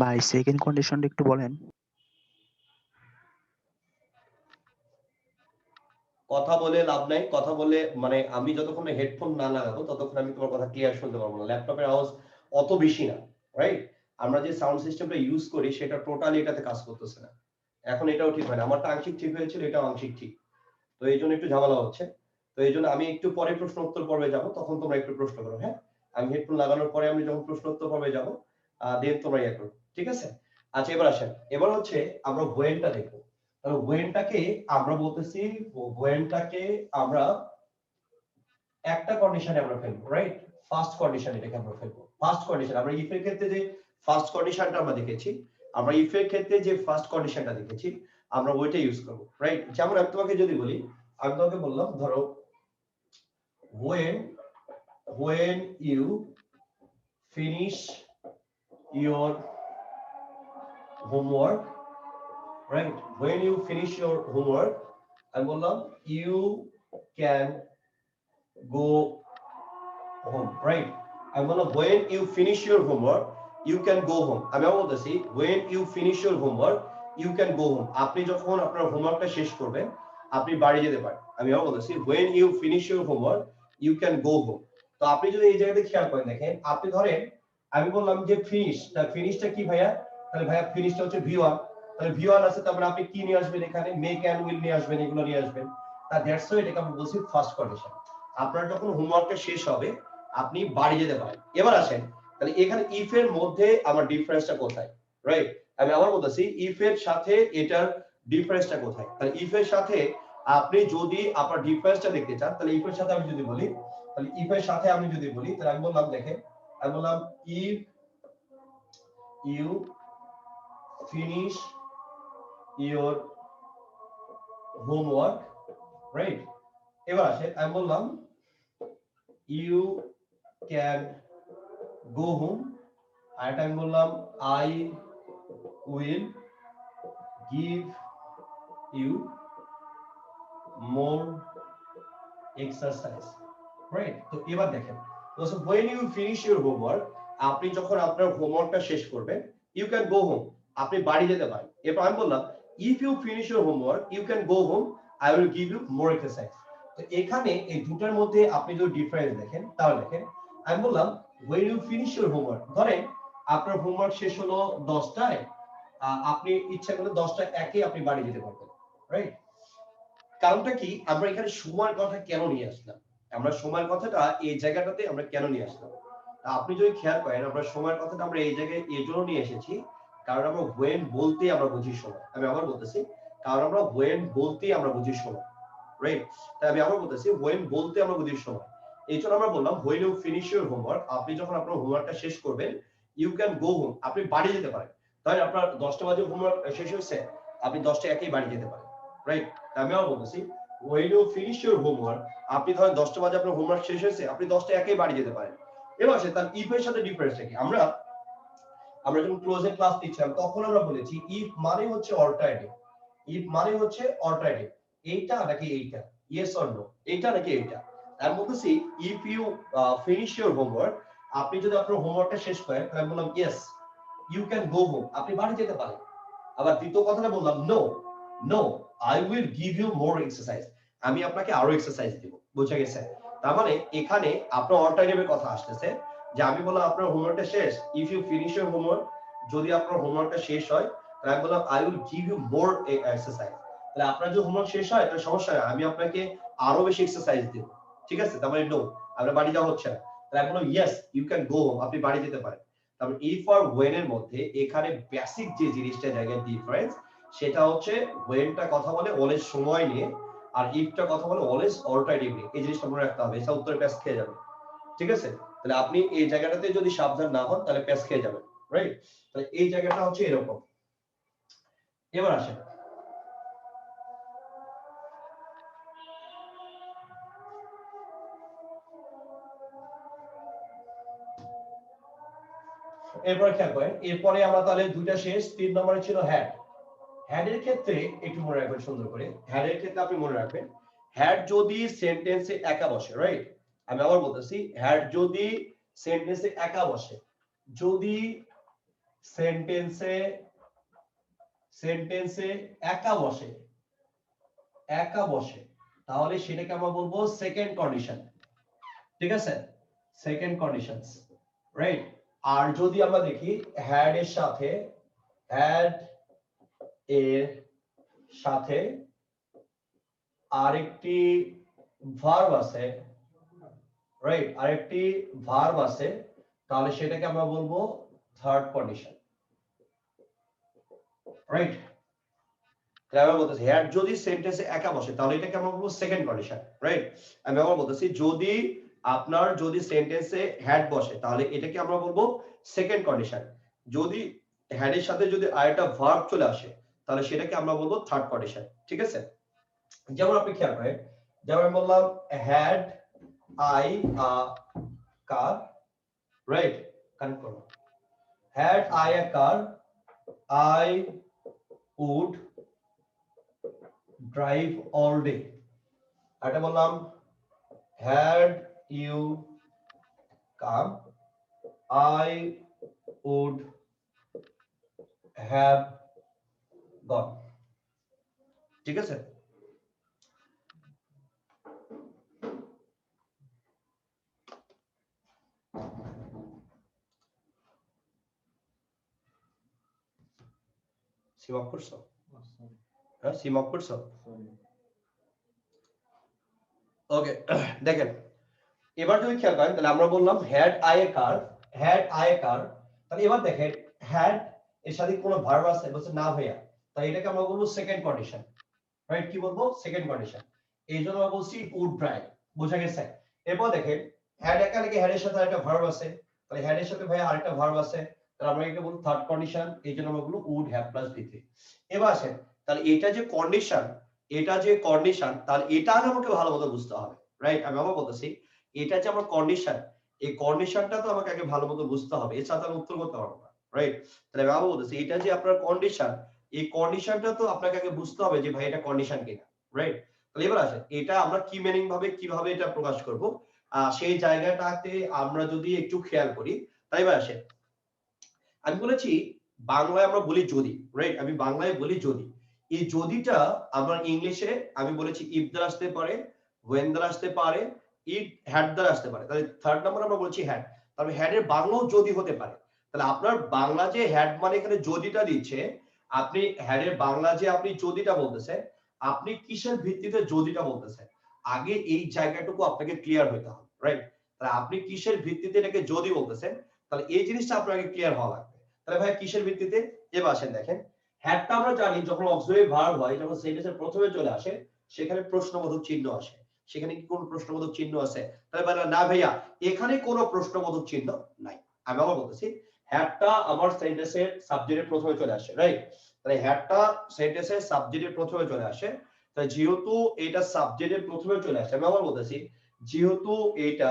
ভাই সেকেন্ড কন্ডিশনটা একটু বলেন। কথা বলে লাভ নাই, কথা বলে মানে আমি যতক্ষণ হেডফোন না লাগাবো ততক্ষণ আমি তোমার কথা ক্লিয়ার শুনতে পারবো না। ল্যাপটপের আওয়াজ অত বেশি না, রাইট? আমরা যে সাউন্ড সিস্টেমটা ইউজ করি সেটা টোটালি এটাতে কাজ করতেছে না। এখন এটাও ঠিক হয় না, আমারটা আংশিক ঠিক হয়েছিল, এটাও আংশিক ঠিক। তো এই জন্য একটু ঝামেলা হচ্ছে। তো এই জন্য আমি একটু পরে প্রশ্ন উত্তর পর্বে যাব, তখন তোমরা একটু প্রশ্ন করো। হ্যাঁ, আমি হেডফোন লাগানোর পরে আমি যখন প্রশ্ন উত্তর পর্বে যাব, দেন তোমরা ইয়ে করো, ঠিক আছে? আচ্ছা, এবার আসেন, এবার হচ্ছে আমরা ওয়েনটা দেখবো। তাহলে ওয়েনটাকে আমরা বলতেছি, ওয়েনটাকে আমরা একটা কন্ডিশনে আমরা ফেলবো, রাইট? ফার্স্ট কন্ডিশন এটাকে আমরা ফেলবো। ফার্স্ট কন্ডিশন আমরা ইফ এর ক্ষেত্রে যে ফার্স্ট কন্ডিশনটা আমরা দেখেছি, আমরা ইফ এর ক্ষেত্রে যে ফার্স্ট কন্ডিশনটা দেখেছি আমরা ওইটা ইউজ করব, রাইট? যেমন আমি তোমাকে যদি বলি, আমি তোমাকে বললাম ধরো when you finish your homework, right? When you finish your homework, আমি বললাম you can go home, right? আমি বললাম when you finish your homework you can go home। আমি আবার বলতেছি when you finish your homework you can go home। আপনি যখন আপনার হোমওয়ার্কটা শেষ করবেন আপনি বাড়ি যেতে পারেন। আমি আবার বলতেছি when you finish your homework you can go home। তো আপনি যদি এই জায়গাতে খেয়াল করেন, দেখেন আপনি ধরেন আমি বললাম যে ফিনিশ, তাহলে ফিনিশটা কি ভাইয়া? তাহলে ভাইয়া ফিনিশটা হচ্ছে V1। তাহলে V1 আছে, তারপরে আপনি কি নিয়ে আসবেন? এখানে মেক এন্ড উইল নিয়ে আসবেন, এগুলো নিয়ে আসবেন। তা দ্যাটস হোয়াই এটাকে আমরা বলছি ফার্স্ট কন্ডিশন। আপনার যখন হোমওয়ার্কটা শেষ হবে আপনি বাড়ি যেতে পারেন। এবার আসেন, তাহলে এখানে ইফ এর মধ্যে আমার ডিফারেন্সটা কোথায়, রাইট? আমি আবার বলতেছি ইফ এর সাথে এটার ডিফারেন্সটা কোথায়। তাহলে ইফ এর সাথে আপনি যদি আপনার ডিফারেন্সটা দেখতে চান, তাহলে ইফ এর সাথে আমি যদি বলি, তাহলে ইফ এর সাথে আমি যদি বলি, তাহলে আমি বললাম দেখেন, আমি বললাম if you finish your homework, right? এবার আসেন, আমি বললাম ইউ ক্যান go home, আর এটা আমি বললাম I will give you more exercise, right? তো এবার দেখেন, so when you finish your homework, আপনি যখন আপনার হোমওয়ার্কটা শেষ করবেন you can go home, আপনি বাড়ি যেতে পারেন। এরপর আমি বললাম if you finish your homework you can go home, I will give you more exercise। তো এখানে এই দুটোর মধ্যে আপনি যদি ডিফারেন্স দেখেন, তাহলে দেখেন আমি বললাম when you finish your homework, ধরেন আপনার হোমওয়ার্ক শেষ হলো 10টায়, আপনি ইচ্ছা করলে 10টা একে আপনি বাড়ি যেতে পারবেন, রাইট? কারণটা কি, আমরা এখানে সময়ের কথা কেন নিয়ে আসলাম? আমরা সময়ের কথাটা এই জায়গাটাতে আমরা কেন নিয়ে আসলাম? আপনি যদি খেয়াল করেন আমরা সময়ের কথাটা আমরা এই জায়গায় এই জন্য নিয়ে এসেছি কারণ আমরা when বলতে আমরা বুঝি সময়। আমি আবার বলতেছি, কারণ আমরা when বলতে আমরা বুঝি সময়, রাইট? তাই আমি আবার বলতেছি when বলতে আমরা বুঝি সময়। এই জন্য আমরা বললাম when you finish your homework, আপনি যখন আপনার হোমওয়ার্কটা শেষ করবেন you can go home, আপনি বাড়ি যেতে পারেন। তাই আপনার 10টা বাজে হোমওয়ার্ক শেষ হয়েছে, আপনি 10টা একেই বাড়ি যেতে পারেন, রাইট? আমি আবার বলতেছি when you finish your homework, আপনি ধরেন 10টা বাজে আপনার হোমওয়ার্ক শেষ হয়েছে, আপনি 10টা একেই বাড়ি যেতে পারেন। এবার আসে তার ইফ এর সাথে ডিফারেন্সটা কি? আমরা যখন ক্লোজে ক্লাস নিচ্ছিলাম তখন আমরা বলেছি ইফ মানে হচ্ছে অল্টারনেটিভ, ইফ মানে হচ্ছে অল্টারনেটিভ, এইটা নাকি এইটা, ইয়েস অর নো, এইটা নাকি এইটা। আমি বলতেছি if you finish your homework, আপনি যদি আপনার হোমওয়ার্কটা শেষ করেন তাহলে বললাম yes you can go home, আপনি বাড়ি যেতে পারেন। আবার দ্বিতীয় কথাটা বললাম no no I will give you more exercise, আমি আপনাকে আরো এক্সারসাইজ দেব। বুঝা গেছে? তার মানে এখানে আপনার অল্টারনেটিভের কথা আসতেছে যে আমি বললাম আপনার হোমওয়ার্কটা শেষ, if you finish your homework, যদি আপনার হোমওয়ার্কটা শেষ হয় তাহলে আমি বললাম I will give you more exercise, তাহলে আপনার যদি হোমওয়ার্ক শেষ হয় তাহলে সমস্যা নেই, আমি আপনাকে আরো বেশি এক্সারসাইজ দেব। ঠিক আছে? তার মানে নো, আপনার বাড়ি যাওয়া হচ্ছে না। তাহলে আমি বললাম yes you can go home, আপনি বাড়ি যেতে পারেন। তারপর ইফ আর ওয়েন এর মধ্যে এখানে বেসিক যে জিনিসটা জায়গায় ডিফারেন্স সেটা হচ্ছে ওয়েনটা কথা বলে অলওয়েজ সময় নিয়ে, আর ইফটা কথা বলে অলওয়েজ অল্টারনেটিভ নিয়ে। এই জিনিসটা মনে রাখতে হবে, এটা উত্তরে প্যাস খেয়ে যাবে। ঠিক আছে? তাহলে আপনি এই জায়গাটাতে যদি সাবধান না হন তাহলে প্যাস খেয়ে যাবেন, রাইট? তাহলে এই জায়গাটা হচ্ছে এরকম। এবার আসেন, এরপরে খেয়াল করেন, এরপরে আমরা তাহলে দুইটা শেষ, 3 নম্বরে ছিল হ্যাড। হ্যাড এর ক্ষেত্রে একটু মনে রাখবেন সুন্দর করে, হ্যাড এর ক্ষেত্রে আপনি মনে রাখবেন হ্যাড যদি সেন্টেন্সে একা বসে, রাইট? আমি আবার বলতেছি হ্যাড যদি সেন্টেন্সে একা বসে, যদি সেন্টেন্সে একা বসে তাহলে সেটাকে আমরা বলবো সেকেন্ড কন্ডিশন। ঠিক আছে? Second conditions, right? আর যদি আমরা দেখি হ্যাড এর সাথে আরেকটি ভার্ব আছে, রাইট, আরেকটি ভার্ব আছে, তাহলে সেটাকে আমরা বলবো থার্ড কন্ডিশন, রাইট। তাহলে আমরা বলতেছি হ্যাড যদি সেন্টেন্সে একা বসে তাহলে এটাকে আমরা বলবো সেকেন্ড কন্ডিশন, রাইট। আমি আবার বলতেছি যদি সেন্টেন্সে হ্যাড বসে তাহলে এটাকে আমরা বলবো সেকেন্ড কন্ডিশন। যদি হ্যাডের সাথে যদি আরেকটা ভার্ব চলে আসে তাহলে সেটাকে আমরা বলবো থার্ড কন্ডিশন, ঠিক আছে। যেমন আপনি খেয়াল করেন, যেমন আমি বললাম had I a car, right, connect করো, had I a car I would drive all day. এটা বললাম had you come I would have gone, ঠিক আছে। সিম অফ করছো? হ্যাঁ, সিম অফ করছো? ওকে, দেখেন এবার যদি খেয়াল করেন তাহলে আমরা বললাম হ্যাড আই এ কার, তাহলে এবার দেখেন হ্যাড এর সাথে কোনো ভার্ব আছে, বলছে না ভাইয়া, তাই এটাকে আমরা বলবো সেকেন্ড কন্ডিশন, রাইট। কি বলবো? Second condition. এই জন্য আমরা বলছি উড ড্রাইভ, বোঝা গেছে। এরপর দেখেন হ্যাড একা নাকি হ্যাডের সাথে আরেকটা ভার্ব আছে, তাহলে হ্যাডের সাথে ভাইয়া আরেকটা ভার্ব আছে, তাহলে আমরা এটা বলবো থার্ড কন্ডিশন, এই জন্য আমরা বলবো উড হ্যাভ প্লাস বি3। এবার আসেন তাহলে এটা যে কন্ডিশন, তাহলে এটা আমাকে ভালো মতো বুঝতে হবে, রাইট। আমি আবার বলতেছি এটা যে আমার কন্ডিশন, এই কন্ডিশনটা তো আমাকে আগে ভালো মতো বুঝতে হবে, এছাড়া আমি উত্তর করতে পারবো না, রাইট। তাহলে আমি আবার বলতেছি এটা যে আপনার কন্ডিশন, এই কন্ডিশনটা তো আপনাকে আগে বুঝতে হবে যে ভাই এটা কন্ডিশন কিনা, রাইট। তাহলে এবার আসেন এটা আমরা কি মিনিং ভাবে কিভাবে এটা প্রকাশ করব, সেই জায়গাটাতে আমরা যদি একটু খেয়াল করি, তাই এবার আসেন আমি বলেছি বাংলায় আমরা বলি যদি, রাইট, আমি বাংলায় বলি যদি। এই যদিটা আমার ইংলিশে আমি বলেছি ইফ দ্বারা আসতে পারে, when দ্বারা আসতে পারে, ইট হ্যাড দ্বারা আসতে পারে। তাহলে থার্ড নাম্বার আমরা বলছি হ্যাড, তবে হ্যাড এর বাংলাও যদি হতে পারে। তাহলে আপনার বাংলা যে হ্যাড মানে এখানে যদিটা দিচ্ছে, আপনি হ্যাড এর বাংলা যে আপনি যদিটা বলতেছেন, আপনি কিসের ভিত্তিতে যদিটা বলতেছেন আগে এই জায়গাটুকু আপনাকে ক্লিয়ার হতে হবে, রাইট। তাহলে আপনি কিসের ভিত্তিতে এটাকে যদি বলতেছেন, তাহলে এই জিনিসটা আপনাকে ক্লিয়ার হওয়া লাগবে। তাহলে ভাই কিসের ভিত্তিতে? এবার আসেন দেখেন হ্যাডটা আমরা জানি যখন অক্সিলারি ভার্ব হয়, যখন সেন্টেন্সের প্রথমে চলে আসে সেখানে প্রশ্নবোধক চিহ্ন আসে। সেখানে কি কোনো প্রশ্নবোধক চিহ্ন আছে? তাহলে বলা না ভাইয়া এখানে কোনো প্রশ্নবোধক চিহ্ন নাই। আমি আবার বলতেছি হ্যাডটা আমার সেন্টেন্সের সাবজেক্টের প্রথমে চলে আসে, রাইট। তাহলে হ্যাডটা সেন্টেন্সের সাবজেক্টের প্রথমে চলে আসে, তাই যেহেতু এটা সাবজেক্টের প্রথমে চলে আসে, আমি আবার বলতেছি যেহেতু এটা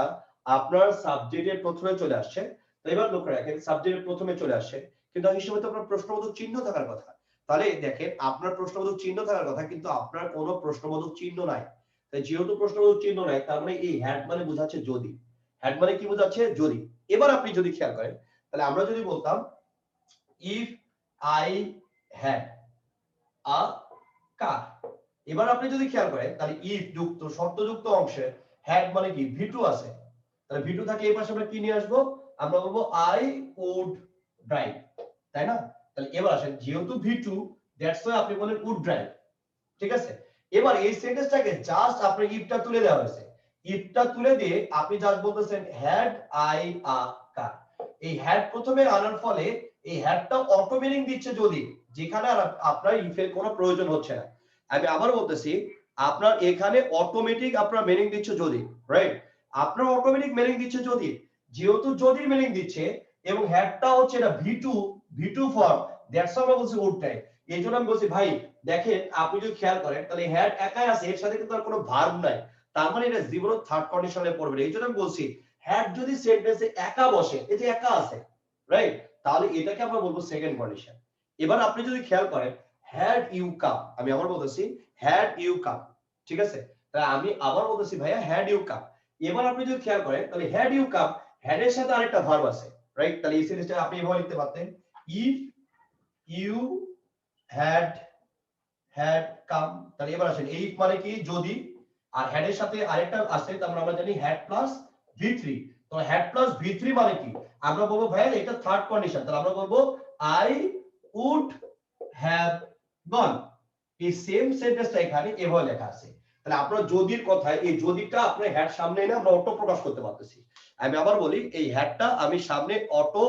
আপনার সাবজেক্টের প্রথমে চলে আসছে, তো এবার লক্ষ্য রাখেন সাবজেক্টের প্রথমে চলে আসে, কিন্তু এই সময় তো আপনার প্রশ্নবোধক চিহ্ন থাকার কথা। তাহলে দেখেন আপনার প্রশ্নবোধক চিহ্ন থাকার কথা, কিন্তু আপনার কোনো প্রশ্নবোধক চিহ্ন নাই। তাই যেহেতু প্রশ্নবোধক চিহ্ন নাই, তার মানে এই হ্যাড মানে বোঝাচ্ছে যদি। হ্যাড মানে কি বোঝাচ্ছে? যদি। এবার আপনি যদি খেয়াল করেন তাহলে আমরা যদি বলতাম ইফ আই হ্যাড আ কার, এবার আপনি যদি খেয়াল করেন তাহলে ইফ যুক্ত শর্তযুক্ত অংশে হ্যাড মানে কি ভি2 আছে, তাহলে ভি2 থাকে এই পাশে আমরা কি নিয়ে আসবো? আমরা বলবো আই উড ড্রাইভ, তাই না? তাহলে এবার আসেন যেহেতু ভি2 দ্যাটস ওয়াই আপনি বলেন উড ড্রাইভ, ঠিক আছে। এবার এই সেন্টেন্সটাকে জাস্ট আপনি ইফটা তুলে দেওয়া হয়েছে, ইফটা তুলে দিয়ে আপনি জাস্ট বলতেছেন হ্যাড আই আ কার। এই হ্যাড প্রথমে আনার ফলে এই হ্যাডটা অটো মিনিং দিচ্ছে যদি, যেখানে আর আপনার ইফের কোনো প্রয়োজন হচ্ছে না। আমি আবার বলতেছি আপনার এখানে অটোমেটিক আপনার মিনিং দিচ্ছে যদি, রাইট। আপনার অটোমেটিক মিনিং দিচ্ছে যদি, যেহেতু যদি মিনিং দিচ্ছে এবং হ্যাডটা হচ্ছে এটা ভি2 ফর্ম, দ্যাটস আমরা বলছি উড টাইপ। এই জন্য আমি বলছি ভাই দেখেন আপনি যদি খেয়াল করেন তাহলে হ্যাড একাই আছে, এর সাথে কিন্তু আর কোনো ভার্ব নাই, তার মানে এটা জীবন থার্ড কন্ডিশনে পড়বে। এই জন্য আমি বলছি হ্যাড যদি সেন্টেন্সে একা বসে, এই যে একা আছে, রাইট, তাহলে এটাকে আমরা বলবো সেকেন্ড কন্ডিশন। এবার আপনি যদি খেয়াল করেন হ্যাড ইউ কাম, আমি আবার বলতেছি হ্যাড ইউ কাম, ঠিক আছে। তাহলে আমি আবার বলতেছি ভাইয়া হ্যাড ইউ কাম। এবার আপনি যদি খেয়াল করেন তাহলে হ্যাড ইউ কাম, হ্যাড এর সাথে আরেকটা ভার্ব আছে, রাইট। তাহলে এই সেন্টেন্সটা আপনি এভাবে লিখতে পারতেন ইফ ইউ হ্যাড কাম। তাহলে এবার আসেন ইফ মানে কি যদি, আর হ্যাড এর সাথে আরেকটা আছে, তার মানে আমরা জানি হ্যাড প্লাস ভি3, তো তো হ্যাড প্লাস V3 মানে কি আমরা বলবো ভাইয়া এটা থার্ড কন্ডিশন তাহলে আমরা বলবো I would have gone এই সেম সেন্টেন্সটা এখানে এভাবে লেখা আছে তাহলে আপনারা যদির কথায় এই যদিটা আপনি হ্যাড সামনে এনে আমরা অটো প্রকাশ করতে পারতেছি আমি আবার বলি এই হ্যাডটা আমি সামনে অটো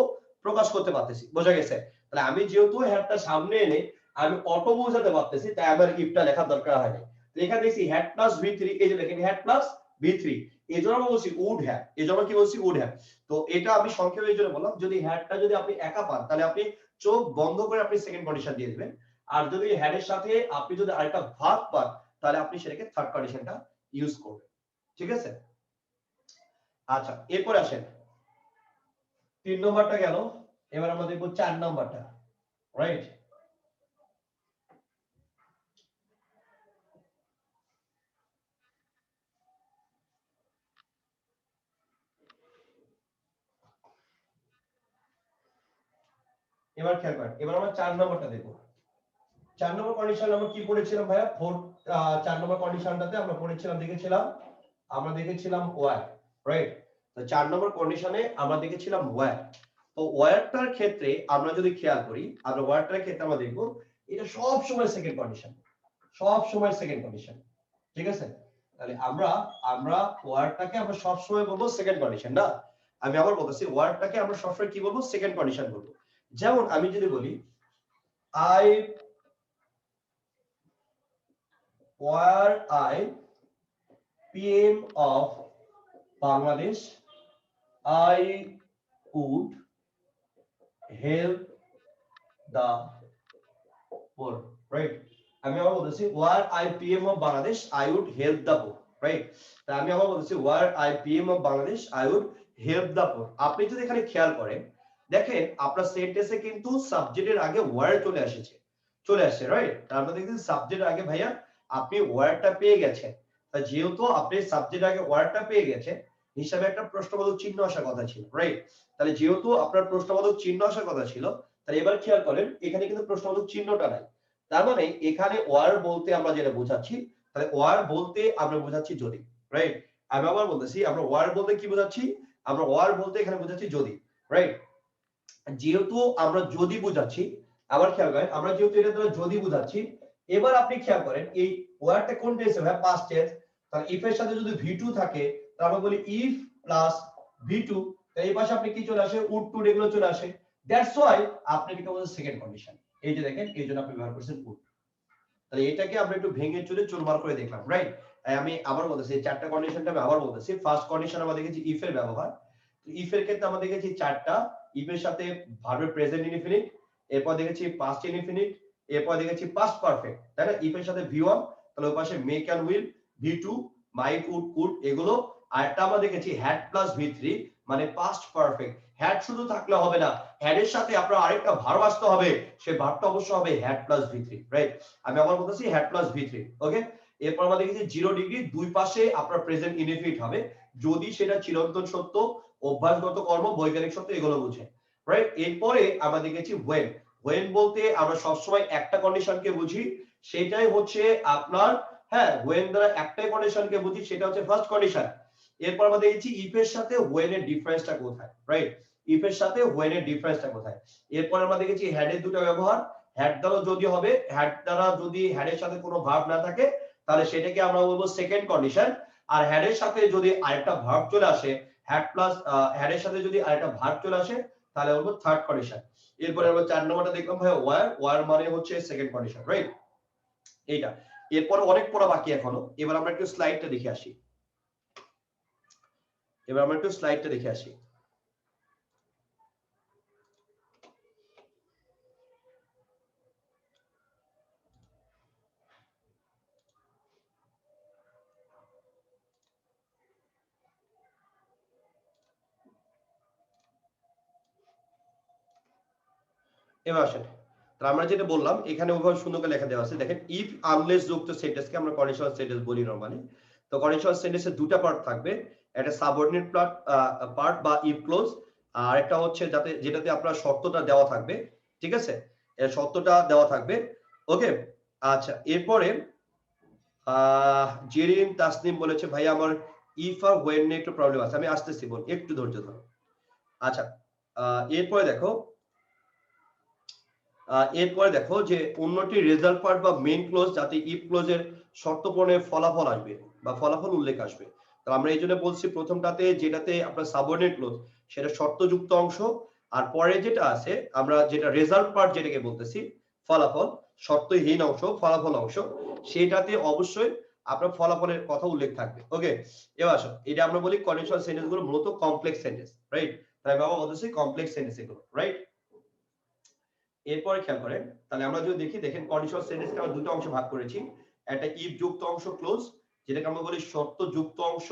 প্রকাশ করতে পারতেছি বোঝা গেছে তাহলে আমি যেহেতু হ্যাডটা সামনে এনে আমি অটো বোঝাতে পারতেছি তাই আমার ইফটা লেখার দরকার হয় না লেখা দিয়েছি হ্যাড প্লাস V3 এই যে দেখেন হ্যাড প্লাস V3 এই জন্য আমরা বলছি উড হ্যাভ এই জন্য কি বলছি উড হ্যাভ তো এটা আমি সংক্ষেপে এই জন্য বললাম যদি হ্যাডটা যদি আপনি একা পান তাহলে আপনি চোখ বন্ধ করে আপনি সেকেন্ড কন্ডিশন দিয়ে দিবেন আর যদি হ্যাডের সাথে আপনি যদি আরেকটা ভাগ পান তাহলে আপনি সেটাকে থার্ড কন্ডিশনটা ইউজ করবেন ঠিক আছে আচ্ছা এরপর আসেন 3 নম্বরটা গেল এবার আমরা দেখব 4 নম্বরটা রাইট এবার খেয়াল করেন এবার আমরা 4 নম্বরটা দেখব 4 নম্বর কন্ডিশন আমরা কি পড়েছিলাম ভাইয়া 4 নম্বর কন্ডিশনটাতে আমরা পড়েছিলাম দেখেছিলাম ওয়ার রাইট তো 4 নম্বর কন্ডিশনে আমরা দেখেছিলাম ওয়ার তো ওয়ারটার ক্ষেত্রে আমরা যদি খেয়াল করি আমরা ওয়ারটার ক্ষেত্রে আমরা দেখব এটা সব সময় সেকেন্ড কন্ডিশন ঠিক আছে তাহলে আমরা ওয়ারটাকে আমরা সব সময় বলবো সেকেন্ড কন্ডিশন না আমি আবার বলতেছি ওয়ারটাকে আমরা সব সময় কি বলবো সেকেন্ড কন্ডিশন বলবো যেমন আমি যদি বলি I were I PM of Bangladesh I would help the poor right আমি আবার বলতেছি were I PM of Bangladesh I would help the poor right তাই আমি আবার বলতেছি were I PM of Bangladesh I would help the poor আপনি যদি এখানে খেয়াল করেন দেখেন আপনার সেন্টেন্সে কিন্তু সাবজেক্টের আগে ওয়ার্ড চলে আসছে রাইট তার মানে দেখেন সাবজেক্টের আগে ভাইয়া আপনি ওয়ার্ডটা পেয়ে গেছেন তা যেহেতু আপনি সাবজেক্টের আগে ওয়ার্ডটা পেয়ে গেছেন হিসাবে একটা প্রশ্নবোধক চিহ্ন আসার কথা ছিল রাইট তাহলে যেহেতু আপনার প্রশ্নবোধক চিহ্ন আসার কথা ছিল তাহলে এবার খেয়াল করেন এখানে কিন্তু প্রশ্নবোধক চিহ্নটা নাই তার মানে এখানে ওয়ার্ড বলতে আমরা যেটা বোঝাচ্ছি তাহলে ওয়ার্ড বলতে আমরা বোঝাচ্ছি যদি রাইট আমি আবার বলতেছি আমরা ওয়ার্ড বলতে কি বোঝাচ্ছি আমরা ওয়ার্ড বলতে এখানে বোঝাচ্ছি যদি রাইট যেহেতু আমরা যদি বোঝাচ্ছি আবার খেয়াল করেন আমরা যেহেতু এটা দ্বারা যদি বোঝাচ্ছি এবার আপনি খেয়াল করেন এই ওয়ার্ডটা কোন টেন্সে হয় পাস্ট টেন্স তাহলে ইফ এর সাথে যদি V2 থাকে তাহলে আমরা বলি ইফ প্লাস V2 তাই এই পাশে আপনি কি চলে আসে উড টু এগুলো চলে আসে দ্যাটস ওয়াই আপনি এটা বলছেন সেকেন্ড কন্ডিশন এই যে দেখেন এই জন্য আপনি ব্যবহার করছেন উড তাহলে এটাকে আমরা একটু ভেঙে চুরমার করে দেখলাম রাইট আমি আবার বলতেছি এই চারটা কন্ডিশনটা আমি আবার বলতেছি ফার্স্ট কন্ডিশন আমরা দেখেছি ইফ এর ব্যবহার তো ইফ এর ক্ষেত্রে আমরা দেখেছি চারটা ইফ এর সাথে ভার্বের প্রেজেন্ট ইনডিফিনিট এরপর দেখেছি পাস্ট ইনডিফিনিট এরপর দেখেছি পাস্ট পারফেক্ট তাই না ইফ এর সাথে V1 তাহলে ওই পাশে make and will V2 might would could এগুলো আর একটা আমরা দেখেছি হ্যাড প্লাস V3 মানে পাস্ট পারফেক্ট হ্যাড শুধু থাকলে হবে না হ্যাড এর সাথে আপনার আরেকটা ভার্ব আসতে হবে সেই ভার্বটা অবশ্যই হবে হ্যাড প্লাস V3 রাইট আমি আবার বলতেছি হ্যাড প্লাস V3 ওকে এরপর আমরা দেখেছি 0 ডিগ্রি দুই পাশে আপনার প্রেজেন্ট ইনডিফিনিট হবে যদি সেটা চিরন্তন সত্য অভ্যাসগত কর্ম বৈজ্ঞানিক সত্য এগুলো বুঝে রাইট এরপরে আমরা দেখেছি when বলতে আমরা সবসময় একটা কন্ডিশনকে বুঝি সেটাই হচ্ছে আপনার when দ্বারা একটাই কন্ডিশনকে বুঝি সেটা হচ্ছে ফার্স্ট কন্ডিশন এরপর আমরা দেখেছি if এর সাথে when এর ডিফারেন্সটা কোথায় রাইট if এর সাথে when এর ডিফারেন্সটা কোথায় এরপর আমরা দেখেছি হ্যাড এর দুটো ব্যবহার হ্যাড দ্বারা যদি হবে হ্যাড দ্বারা যদি হ্যাড এর সাথে কোনো ভার্ব না থাকে তাহলে সেটাকে আমরা বলবো সেকেন্ড কন্ডিশন আর হ্যাড এর সাথে যদি আরেকটা ভার্ব চলে আসে হ্যাড প্লাস হ্যাড এর সাথে যদি আরেকটা ভার্ব চলে আসে তাহলে বলবো থার্ড কন্ডিশন এরপরে আমরা 4 নম্বরটা দেখলাম ভাই ওয়ার মানে হচ্ছে সেকেন্ড কন্ডিশন রাইট এইটা এরপর অনেক পড়া বাকি এখনো এবার আমরা একটু স্লাইডটা দেখে আসি এবার আসেন তাহলে আমরা যেটা বললাম এখানে ওভাবে সুন্দর করে লেখা দেওয়া আছে দেখেন ইফ আনলেস যুক্ত সেন্টেন্সকে আমরা কন্ডিশনাল সেন্টেন্স বলি নরমালি তো কন্ডিশনাল সেন্টেন্সের দুটো পার্ট থাকবে একটা সাবঅর্ডিনেট পার্ট বা ইফ ক্লোজ আর একটা হচ্ছে যেটাতে আপনার শর্তটা দেওয়া থাকবে ঠিক আছে এর শর্তটা দেওয়া থাকবে ওকে আচ্ছা এরপরে জেরিন তাসনিম বলেছে ভাই আমার ইফ আর ওয়েন নিয়ে একটু প্রবলেম আছে, আমি আসতেছি বল, একটু ধৈর্য ধরো। আচ্ছা, এরপরে দেখো যে অন্যটি রেজাল্ট পার্ট বা মেইন ক্লোজ, যাতে ইফ ক্লোজের শর্ত পূরণের ফলাফল আসবে বা ফলাফল উল্লেখ আসবে। তো আমরা এই জন্য বলছি প্রথমটাতে যেটাতে আপনার সাবঅর্ডিনেট ক্লোজ সেটা শর্তযুক্ত অংশ, আর পরে যেটা আছে আমরা যেটা রেজাল্ট পার্ট যেটাকে বলতেছি ফলাফল, শর্তহীন অংশ, ফলাফল অংশ, সেটাতে অবশ্যই আপনার ফলাফলের কথা উল্লেখ থাকবে। ওকে, এবার আসো, এটা আমরা বলি কন্ডিশনাল সেন্টেন্স গুলো মূলত কমপ্লেক্স সেন্টেন্স, রাইট? তাই বাবা বলতেছি কমপ্লেক্স সেন্টেন্স এগুলো, রাইট? এরপরে খেয়াল করেন, তাহলে আমরা যদি দেখেন কন্ডিশনাল সেন্টেন্সকে আমরা দুটো অংশে ভাগ করেছি, একটা ইফ যুক্ত অংশ ক্লোজ যেটাকে আমরা বলি শর্ত যুক্ত অংশ,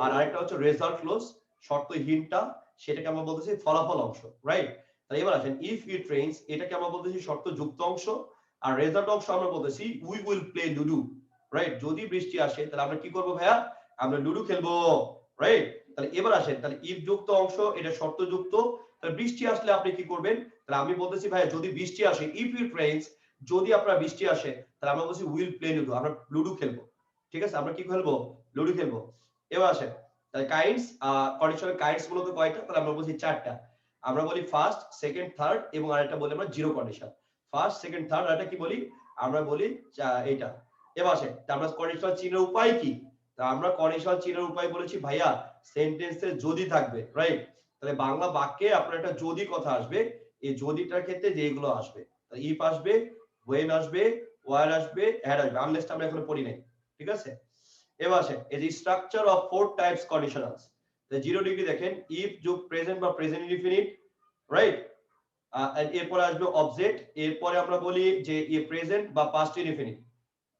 আর আরেকটা হচ্ছে রেজাল্ট ক্লোজ শর্তহীনটা, সেটাকে আমরা বলতেছি ফলাফল অংশ, রাইট? তাহলে এবার আসেন ইফ ইট রেইনস, এটাকে আমরা বলতেছি শর্ত যুক্ত অংশ, আর রেজাল্ট অংশ আমরা বলতেছি we will play ludo, right? যদি বৃষ্টি আসে তাহলে আমরা কি করব ভাইয়া? আমরা লুডো খেলবো, রাইট? তাহলে এবার আসেন, তাহলে ইফ যুক্ত অংশ এটা শর্ত যুক্ত, তাহলে বৃষ্টি আসলে আপনি কি করবেন? তাহলে আমি বলতেছি ভাই যদি বৃষ্টি আসে, ইফ ইট রেইনস, যদি আপনার বৃষ্টি আসে তাহলে আমরা বলছি উইল প্লে লুডো, আমরা লুডো খেলবো, ঠিক আছে? আমরা কি খেলবো? লুডো খেলবো। এবার আসে, তাহলে কাইন্ডস, কন্ডিশনাল কাইন্ডস মূলত কয়টা? তাহলে আমরা বলছি চারটা। আমরা বলি ফার্স্ট, সেকেন্ড, থার্ড, এবং আরেকটা বলি আমরা zero condition. First, second, third, আরেকটা কি বলি? আমরা বলি এইটা। এবার আসে, আমরা কন্ডিশনাল চিহ্নের উপায় কি? তা আমরা কন্ডিশনাল চিহ্নের উপায় বলেছি ভাইয়া সেন্টেন্সে যদি থাকবে, রাইট? তাহলে বাংলা বাক্যে আপনার একটা যদি কথা আসবে, এই যদিটার ক্ষেত্রে যেগুলো আসবে, ইফ আসবে, ওয়েন আসবে, ওয়ার আসবে, হ্যাড আসবে, আনলেস আমরা এখনো পড়ি নাই, ঠিক আছে? এবার আসে এই যে structure of four types conditionals. Zero degree দেখেন ইফ যোগ প্রেজেন্ট বা প্রেজেন্ট ইনডিফিনিট, রাইট? এরপরে আসবে অবজেক্ট, এরপরে আমরা বলি যে প্রেজেন্ট বা পাস্ট ইনডিফিনিট,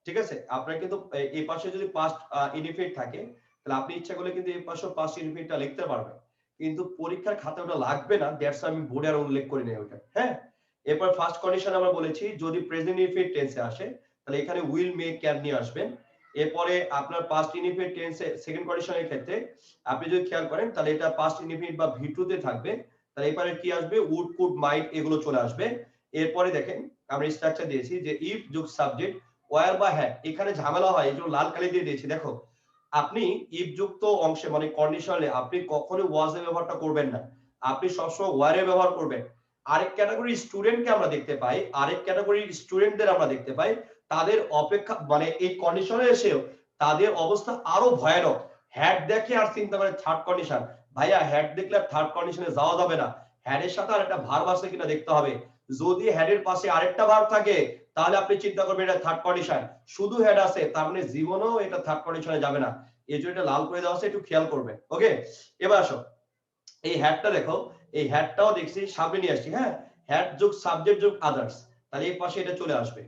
ঠিক আছে? আপনার কিন্তু এই পাশে যদি পাস্ট ইনডিফিনিট থাকে তাহলে আপনি ইচ্ছা করলে কিন্তু এই পাশে পাস্ট ইনডিফিনিটটা লিখতে পারবেন, কিন্তু পরীক্ষার খাতায় ওটা লাগবে না, দ্যাটস আমি বোর্ডে আর উল্লেখ করে নেই ওটা, হ্যাঁ? এরপর ফার্স্ট কন্ডিশন আমরা বলেছি যদি প্রেজেন্ট ইনডিফিনিট টেন্সে আসে তাহলে এখানে উইল, মে, ক্যান নিয়ে আসবেন। এরপরে আপনার পাস্ট ইনডিফিনিট টেন্সে সেকেন্ড কন্ডিশনের ক্ষেত্রে আপনি যদি খেয়াল করেন তাহলে এটা পাস্ট ইনডিফিনিট বা ভি2 তে থাকবে, তাহলে এবারে কি আসবে? উড, কুড, মাইট, এগুলো চলে আসবে। এরপরে দেখেন আমরা স্ট্রাকচার দিয়েছি যে ইফ যোগ সাবজেক্ট, ওয়্যার বা হ্যাড, এখানে ঝামেলা হয় এই জন্য লাল কালি দিয়ে দিয়েছি। দেখো আপনি ইফ যুক্ত অংশে মানে কন্ডিশনালে আপনি কখনো ওয়াজ এর ব্যবহারটা করবেন না, আপনি সবসময় ওয়্যার এর ব্যবহার করবেন। আরেক ক্যাটাগরি স্টুডেন্টকে আমরা দেখতে পাই, আরেক ক্যাটাগরি স্টুডেন্টদের আমরা দেখতে পাই তাদের অপেক্ষা মানে এই কন্ডিশনে এসেও তাদের অবস্থা আরো ভয়ানক। হ্যাড দেখে আর চিন্তা করে থার্ড কন্ডিশন, ভাইয়া হ্যাড দেখলে থার্ড কন্ডিশনে যাওয়া যাবে না, হ্যাডের সাথে আর একটা ভার্ব আছে কিনা দেখতে হবে। যদি হ্যাডের পাশে আরেকটা ভার্ব থাকে তাহলে আপনি চিন্তা করবেন এটা থার্ড কন্ডিশন, শুধু হেড আছে তার মানে জীবনেও এটা থার্ড কন্ডিশনে যাবে না, এই জন্য এটা লাল করে দেওয়া আছে, একটু খেয়াল করবেন। ওকে, এবার আসো এই হ্যাডটা দেখো, এই হ্যাডটাও দেখছি সামনে নিয়ে আসছি, হ্যাঁ? হ্যাড যোগ সাবজেক্ট যোগ আদার্স, তাহলে এই পাশে এটা চলে আসবে।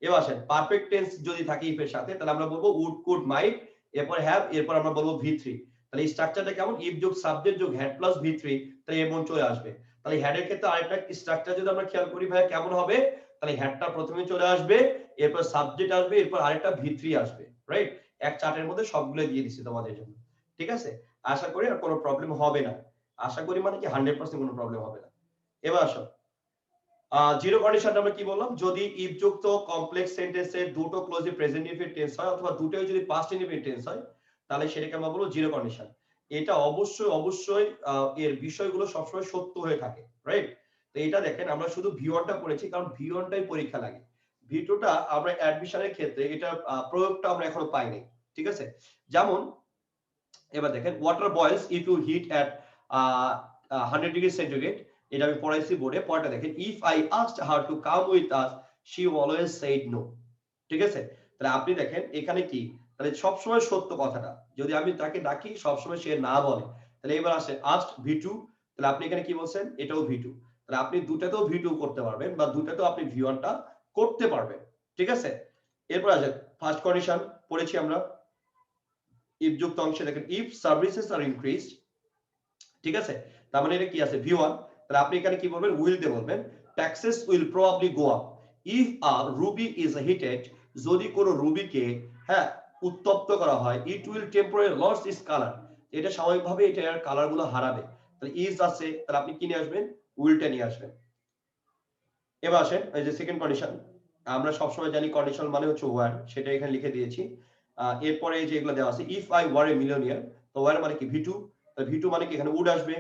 এবার আসেন পারফেক্ট টেন্স যদি থাকে ইফ এর সাথে তাহলে আমরা বলবো উড, কুড, মাইট, এরপর হ্যাভ, এরপর আমরা বলবো ভি3। তাহলে এই স্ট্রাকচারটা কেমন? ইফ যোগ সাবজেক্ট যোগ হ্যাড প্লাস ভি3, তাহলে এমন চলে আসবে। তাহলে হ্যাডের ক্ষেত্রে আরেকটা স্ট্রাকচার যদি আমরা খেয়াল করি ভাই কেমন হবে? তাহলে হ্যাডটা প্রথমে চলে আসবে, এরপর সাবজেক্ট আসবে, এরপর আরেকটা ভি3 আসবে, রাইট? এক চার্টের মধ্যে সবগুলো দিয়ে দিচ্ছি তোমাদের জন্য, ঠিক আছে? আশা করি আর কোনো প্রবলেম হবে না, আশা করি মানে কি 100% কোনো প্রবলেম হবে না। এবার আসো জিরো কন্ডিশনটা আমরা কি বললাম? যদি ইফ যুক্ত কমপ্লেক্স সেন্টেন্সের দুটো ক্লোজে প্রেজেন্ট ইনডিফিনিট টেন্স হয় অথবা দুটোই যদি পাস্ট ইনডিফিনিট টেন্স হয় তাহলে সেটাকে আমরা বলবো জিরো কন্ডিশন। এটা অবশ্যই এর বিষয়গুলো সবসময় সত্য হয়ে থাকে, রাইট? তো এটা দেখেন আমরা শুধু ভি1টা পড়েছি কারণ ভি1টাই পরীক্ষা লাগে, ভি2টা আমরা অ্যাডমিশনের ক্ষেত্রে এটা প্রয়োগটা আমরা এখনো পাইনি, ঠিক আছে? যেমন এবার দেখেন water boils if you heat at 100 degree centigrade, এটা আমি পড়াইছি বোর্ডে। পড়াটা দেখেন if I asked her to come with us she always said no, ঠিক আছে? তাহলে আপনি দেখেন এখানে কি, তাহলে সবসময় সত্য কথাটা, যদি আমি তাকে ডাকি সবসময় সে না বলে, তাহলে এবার আসে আস্কড ভি2, তাহলে আপনি এখানে কি বলছেন? এটাও ভি2, তাহলে আপনি দুটাতেও ভি2 করতে পারবেন বা দুটাতেও আপনি ভি1টা করতে পারবেন, ঠিক আছে? এরপর আসে ফার্স্ট কন্ডিশন পড়েছি আমরা ইফ যুক্ত অংশে, দেখেন ইফ সার্ভিসেস আর ইনক্রিজড, ঠিক আছে? তার মানে এটা কি আছে? ভি1, তাহলে আপনি এখানে কি বলবেন? উইল দিয়ে বলবেন taxes will probably go up if a ruby is heated, যদি কোনো রুবিকে হ্যাঁ উত্তপ্ত করা হয়, it will temporary loss its colour, এটা স্বাভাবিকভাবে এটা এর কালার গুলো হারাবে। তাহলে ইজ আছে, তাহলে আপনি কি নিয়ে আসবেন? উইলটা নিয়ে আসবেন। এবার আসেন এই যে সেকেন্ড কন্ডিশন, আমরা সবসময় জানি কন্ডিশন মানে হচ্ছে ওয়ার, সেটা এখানে লিখে দিয়েছি। এরপরে এই যে এগুলো দেওয়া আছে if I were A millionaire, তো ওয়ার মানে কি ভি টু, ভি টু মানে কি এখানে উড আসবে।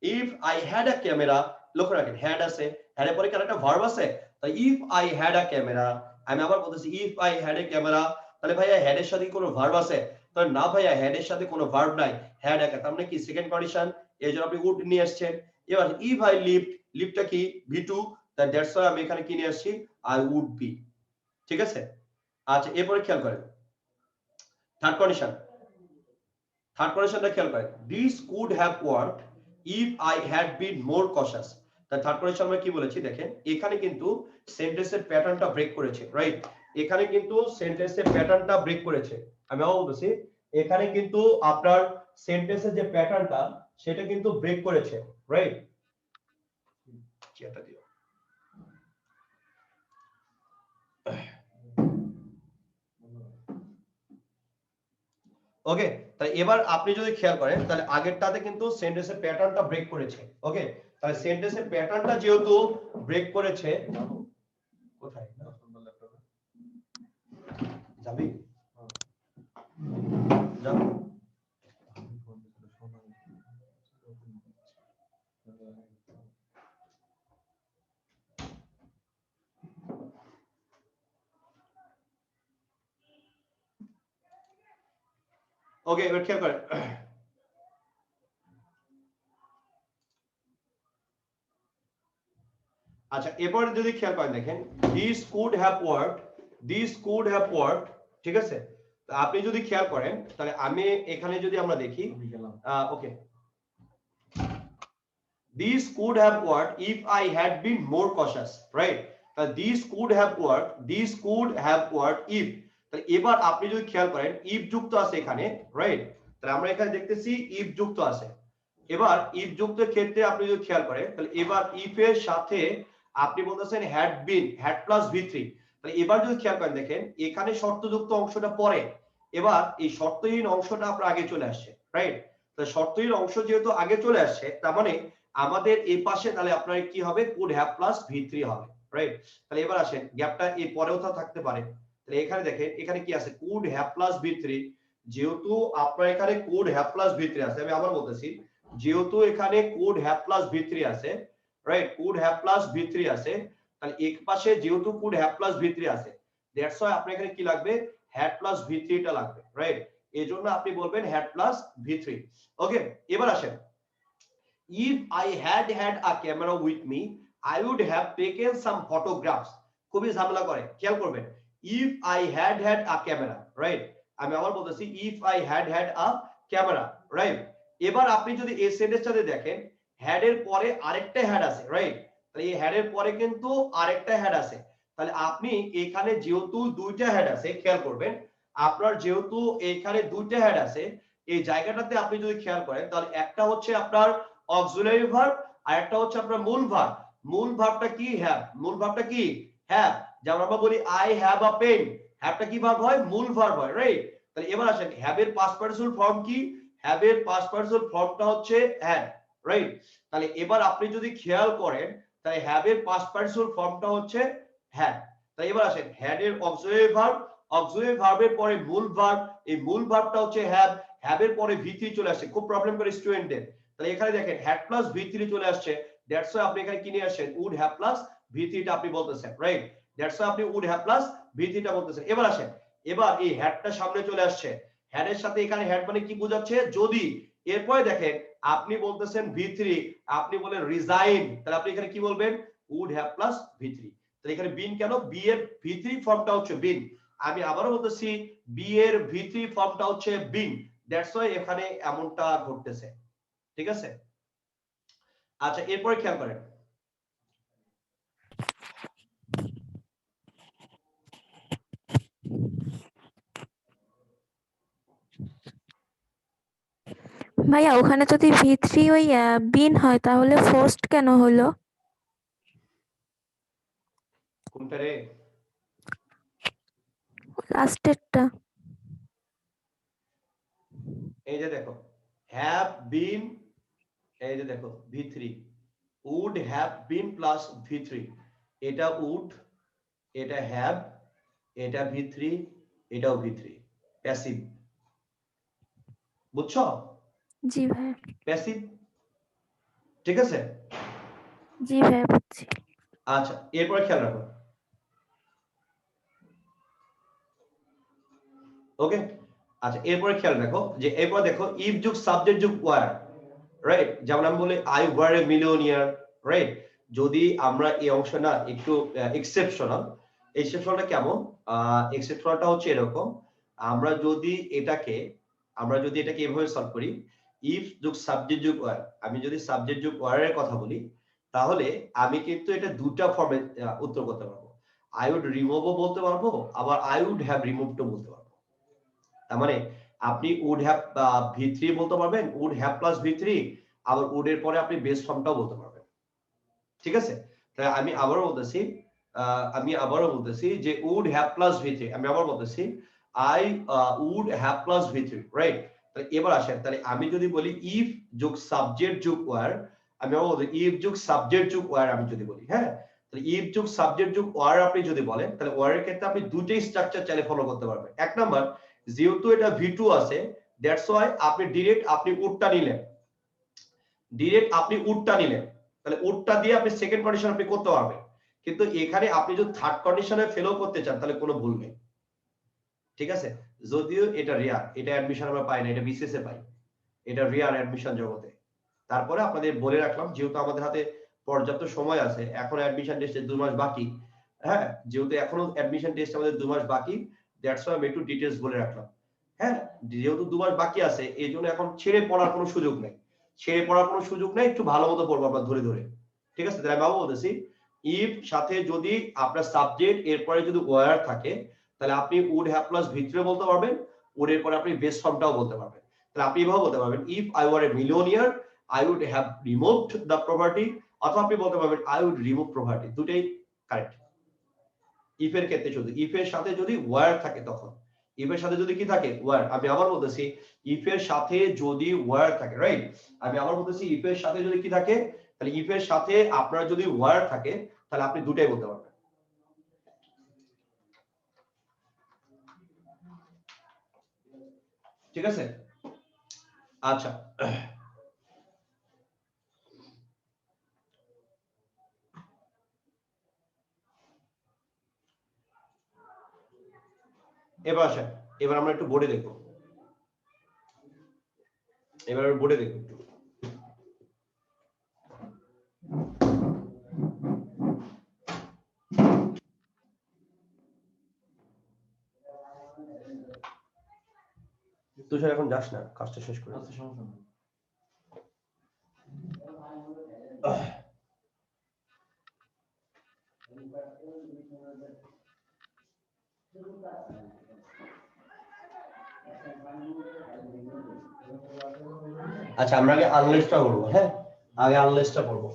If I had a camera, লক্ষ্য রাখেন হ্যাড আছে, হ্যাড এর পরে কি একটা ভার্ব আছে, তাই if I had a camera, আমি আবার বলতেছি if I had a camera, তাহলে ভাইয়া হেড এর সাথে কোনো ভার্ব আছে, তাহলে না ভাইয়া হেড এর সাথে কোনো ভার্ব নাই, হ্যাড একা, তার মানে কি সেকেন্ড কন্ডিশন, এই জন্য আপনি উড নিয়ে আসছেন। এবার ইফ আই লিভড, লিভটা কি ভি টু, দ্যাটস ওয়াই আমি এখানে কি নিয়ে আসছি, আই উড বি। ঠিক আছে, আচ্ছা এরপরে খেয়াল করেন থার্ড কন্ডিশন, থার্ড কন্ডিশনটা খেয়াল করেন, this could have worked if I had been মোর কশাস। তাই থার্ড কন্ডিশন আমরা কি বলেছি দেখেন, এখানে কিন্তু সেন্টেন্সের প্যাটার্নটা ব্রেক করেছে, রাইট, এখানে কিন্তু সেন্টেন্সের প্যাটার্নটা ব্রেক করেছে। আমি আবার বলতেছি, এখানে কিন্তু আপনার সেন্টেন্সের যে প্যাটার্নটা সেটা কিন্তু ব্রেক করেছে, রাইট। এটা দিও ওকে, তাহলে এবার আপনি যদি খেয়াল করেন তাহলে আগেরটাতে কিন্তু সেন্টেন্সের প্যাটার্নটা ব্রেক করেছে। ওকে, তাহলে সেন্টেন্সের প্যাটার্নটা যেহেতু ব্রেক করেছে, কোথায় যাবি যা, ওকে এবার খেয়াল করেন, আচ্ছা এরপর যদি খেয়াল করেন দেখেন, this could have worked, this could have worked, ঠিক আছে, আপনি যদি খেয়াল করেন তাহলে আমি এখানে যদি আমরা দেখি, ওকে, these could have worked if I had been more cautious, right? These could have worked, these could have worked if, তাহলে এবার আপনি যদি খেয়াল করেন if যুক্ত আছে এখানে, রাইট, তাহলে আমরা এখানে দেখতেছি if যুক্ত আছে। এবার if যুক্ত ক্ষেত্রে আপনি যদি খেয়াল করেন তাহলে এবার if এর সাথে আপনি বলতেছেন had been, had plus v3, তাহলে এবার যদি খেয়াল করেন দেখেন এখানে শর্তযুক্ত অংশটা পরে, এবার এই শর্তহীন অংশটা আপনার আগে চলে আসছে, রাইট, তাহলে শর্তহীন অংশ যেহেতু আগে চলে আসছে তার মানে আমাদের এই পাশে তাহলে আপনার কি হবে, কুড হ্যাভ প্লাস v3 হবে, রাইট। তাহলে এবার আসেন গ্যাপটা এই পরেও থাকতে পারে, তাহলে এখানে দেখেন এখানে কি আছে, কুড হ্যাভ প্লাস v3, যেহেতু আপনার এখানে কুড হ্যাভ প্লাস v3 আছে, আমি আবার বলতেছি যেহেতু এখানে কুড হ্যাভ প্লাস v3 আছে, right, could have plus v3 আছে, তাহলে এক পাশে যেহেতু কুড হ্যাভ প্লাস v3 আছে, দ্যাটস ওয়াই আপনার এখানে কি লাগবে, হ্যাড প্লাস v3 টা লাগবে, রাইট, এজন্য আপনি বলবেন হ্যাড প্লাস v3। ওকে, এবার আসেন, if I had had a camera with me I would have taken some photographs, খুবই ঝামেলা করে, খেয়াল করবেন, if I had had a camera, right, আমি আবার বলতেছি if I had had a camera, right। এবার আপনি যদি এই সেন্টেন্সটাতে দেখেন had এর পরে আরেকটা had আছে, রাইট, তাহলে এই had এর পরে কিন্তু আরেকটা had আছে, তাহলে আপনি এখানে যেহেতু দুইটা had আছে, খেয়াল করবেন আপনার যেহেতু এখানে দুইটা had আছে, এই জায়গাটাতে আপনি যদি খেয়াল করেন তাহলে একটা হচ্ছে আপনার অক্সিলারি ভার্ব আর একটা হচ্ছে আপনার মূল ভার্ব। মূল ভার্বটা কি, হ্যাভ, মূল ভার্বটা কি হ্যাভ, যেমন আমরা বলি আই হ্যাভ আ পেন, হ্যাভটা কি ভার্ব হয়, মূল ভার্ব হয়, রাইট। তাহলে এবার আসেন হ্যাভ এর পাস্ট পার্টিসিপল ফর্ম কি, হ্যাভ এর পাস্ট পার্টিসিপল ফর্মটা হচ্ছে হ্যাড, রাইট। তাহলে এবার আপনি যদি খেয়াল করেন তাহলে হ্যাভ এর পাস্ট পার্টিসিপল ফর্মটা হচ্ছে হ্যাড। তাহলে এবার আসেন হ্যাড এর অক্সিলারি ভার্ব, অক্সিলারি ভার্বের পরে মূল ভার্ব, এই মূল ভার্বটা হচ্ছে হ্যাভ, হ্যাভ এর পরে v3 চলে আসে, খুব প্রবলেম করে স্টুডেন্টদের। তাহলে এখানে দেখেন had plus v3 চলে আসছে, দ্যাটস ওয়াই আপনি এখানে কি নিয়ে আসেন, would have plus v3 টা আপনি বলতেছেন, রাইট, দ্যাটস ওয়াই আপনি would have plus v3 টা বলতেছেন। এবার আসেন, এবার এই হ্যাডটা সামনে চলে আসছে, হ্যাড এর সাথে এখানে হ্যাড মানে কি বোঝাচ্ছে, যদি, এরপরে দেখেন আপনি বলতেছেন v3, আপনি বলেন রিজাইন, তাহলে আপনি এখানে কি বলবেন, would have plus v3, তাহলে এখানে বিন কেন, বি এর v3 ফর্মটা হচ্ছে বিন, আমি আবারও বলতেছি বি এর v3 ফর্মটা হচ্ছে বিন, দ্যাটস ওয়াই এখানে এমনটা ঘটতেছে, ঠিক আছে। আচ্ছা এরপরে খেয়াল করেন, ভাইয়া ওখানে যদি v3 ওই বিন হয় তাহলে ফোর্সড কেন হলো? কোনটা রে, লাস্টেরটা। এই যে দেখো হ্যাভ বিন, এই যে দেখো v3, would have been plus v3, এটা would, এটা have, এটা v3, এটাও v3, প্যাসিভ, বুঝছো? জি ভাইয়া। প্যাসিভ, ঠিক আছে? জি ভাইয়া বুঝছি। আচ্ছা, এরপরে খেয়াল রাখো। ওকে, আচ্ছা এরপরে খেয়াল রাখো যে এরপর দেখো ইফ যুগ সাবজেক্ট যুগ ওয়ার, রাইট? যেমন আমি বলি I were A millionaire, right? যদি আমরা এই অংশ না একটু এক্সেপশনাল, এক্সেপশনালটা কেমন? এক্সেপশনালটা হচ্ছে এরকম, আমরা যদি এটাকে এভাবে সলভ করি, ইফ যুগ সাবজেক্ট যুগ ওয়ার, আমি যদি সাবজেক্ট যুগ ওয়ার এর কথা বলি, তাহলে আমি কিন্তু এটা দুটো ফর্মে উত্তর করতে পারবো। আই উড রিমুভও বলতে পারবো, আবার আই উড হ্যাভ রিমুভডও বলতে পারবো। তার মানে আপনি উড হ্যাভ ভি3 বলতে পারবেন, উড হ্যাভ প্লাস ভি3, আবার উড এর পরে আপনি বেস ফর্মটাও বলতে পারবেন, ঠিক আছে? তাহলে আমি আবারও বলতেছি যে উড হ্যাভ প্লাস ভি3, আমি আবার বলতেছি আই উড হ্যাভ প্লাস ভি3, রাইট? তাহলে এবার আসেন, তাহলে আমি যদি বলি ইফ যোগ সাবজেক্ট যোগ ওয়ার, আমি আবার বলতে ইফ যোগ সাবজেক্ট যোগ ওয়ার আমি যদি বলি, হ্যাঁ, তাহলে ইফ যোগ সাবজেক্ট যোগ ওয়ার আপনি যদি বলেন, তাহলে ওয়ার এর ক্ষেত্রে আপনি দুটোই স্ট্রাকচার চাইলে ফলো করতে পারবেন। এক নাম্বার, যেহেতু এটা ভি2 আছে, দ্যাটস ওয়াই আপনি আপনি উডটা নিলেন, তাহলে উডটা দিয়ে আপনি সেকেন্ড কন্ডিশন আপনি করতে পারবেন। কিন্তু এখানে আপনি যদি থার্ড কন্ডিশনে ফেলও করতে চান তাহলে কোনো ভুল নেই, ঠিক আছে? যদিও এটা রিয়ার, এটা অ্যাডমিশন আমরা পাই না, এটা বিসিএস এ পাই, এটা রিয়ার অ্যাডমিশন জগতে। তারপরে আপনাদের বলে রাখলাম, যেহেতু আমাদের হাতে পর্যাপ্ত সময় আছে, এখন অ্যাডমিশন টেস্টে 2 মাস বাকি, হ্যাঁ, যেহেতু এখনো অ্যাডমিশন টেস্ট আমাদের 2 মাস বাকি, দ্যাটস ওয়াই আমি একটু ডিটেইলস বলে রাখলাম, হ্যাঁ, যেহেতু 2 মাস বাকি আছে এই জন্য এখন ছেড়ে পড়ার কোনো সুযোগ নেই, একটু ভালো মতো পড়বো আমরা ধরে ধরে, ঠিক আছে? তাহলে আমি আবার বলতেছি, ইফ সাথে যদি আপনার সাবজেক্ট এরপরে যদি ওয়্যার থাকে, তাহলে আপনি উড হ্যাভ প্লাস ভি3 বলতে পারবেন, উড এর পরে আপনি বেস ফর্মটাও বলতে পারবেন। তাহলে আপনি এভাবে বলতে পারবেন if I were A millionaire I would have removed the property, অথবা আপনি বলতে পারবেন I would remove property, দুটেই কারেক্ট। ইফ এর ক্ষেত্রে শুধু ইফ এর সাথে যদি ওয়্যার থাকে, তখন ইফ এর সাথে যদি কি থাকে ওয়্যার, আমি আবার বলতেছি ইফ এর সাথে যদি ওয়্যার থাকে, রাইট? আমি আবার বলতেছি ইফ এর সাথে যদি কি থাকে, তাহলে ইফ এর সাথে আপনার যদি ওয়্যার থাকে তাহলে আপনি দুটাই বলতে পারবেন, ঠিক আছে? আচ্ছা, এবার আসেন, এবার আমরা একটু বোর্ডে দেখবো, একটু। তুষার এখন যাস না, কাজটা শেষ করে। আচ্ছা, আমরা আগে আনলেসটা করবো, হ্যাঁ, আগে আনলেসটা করবো।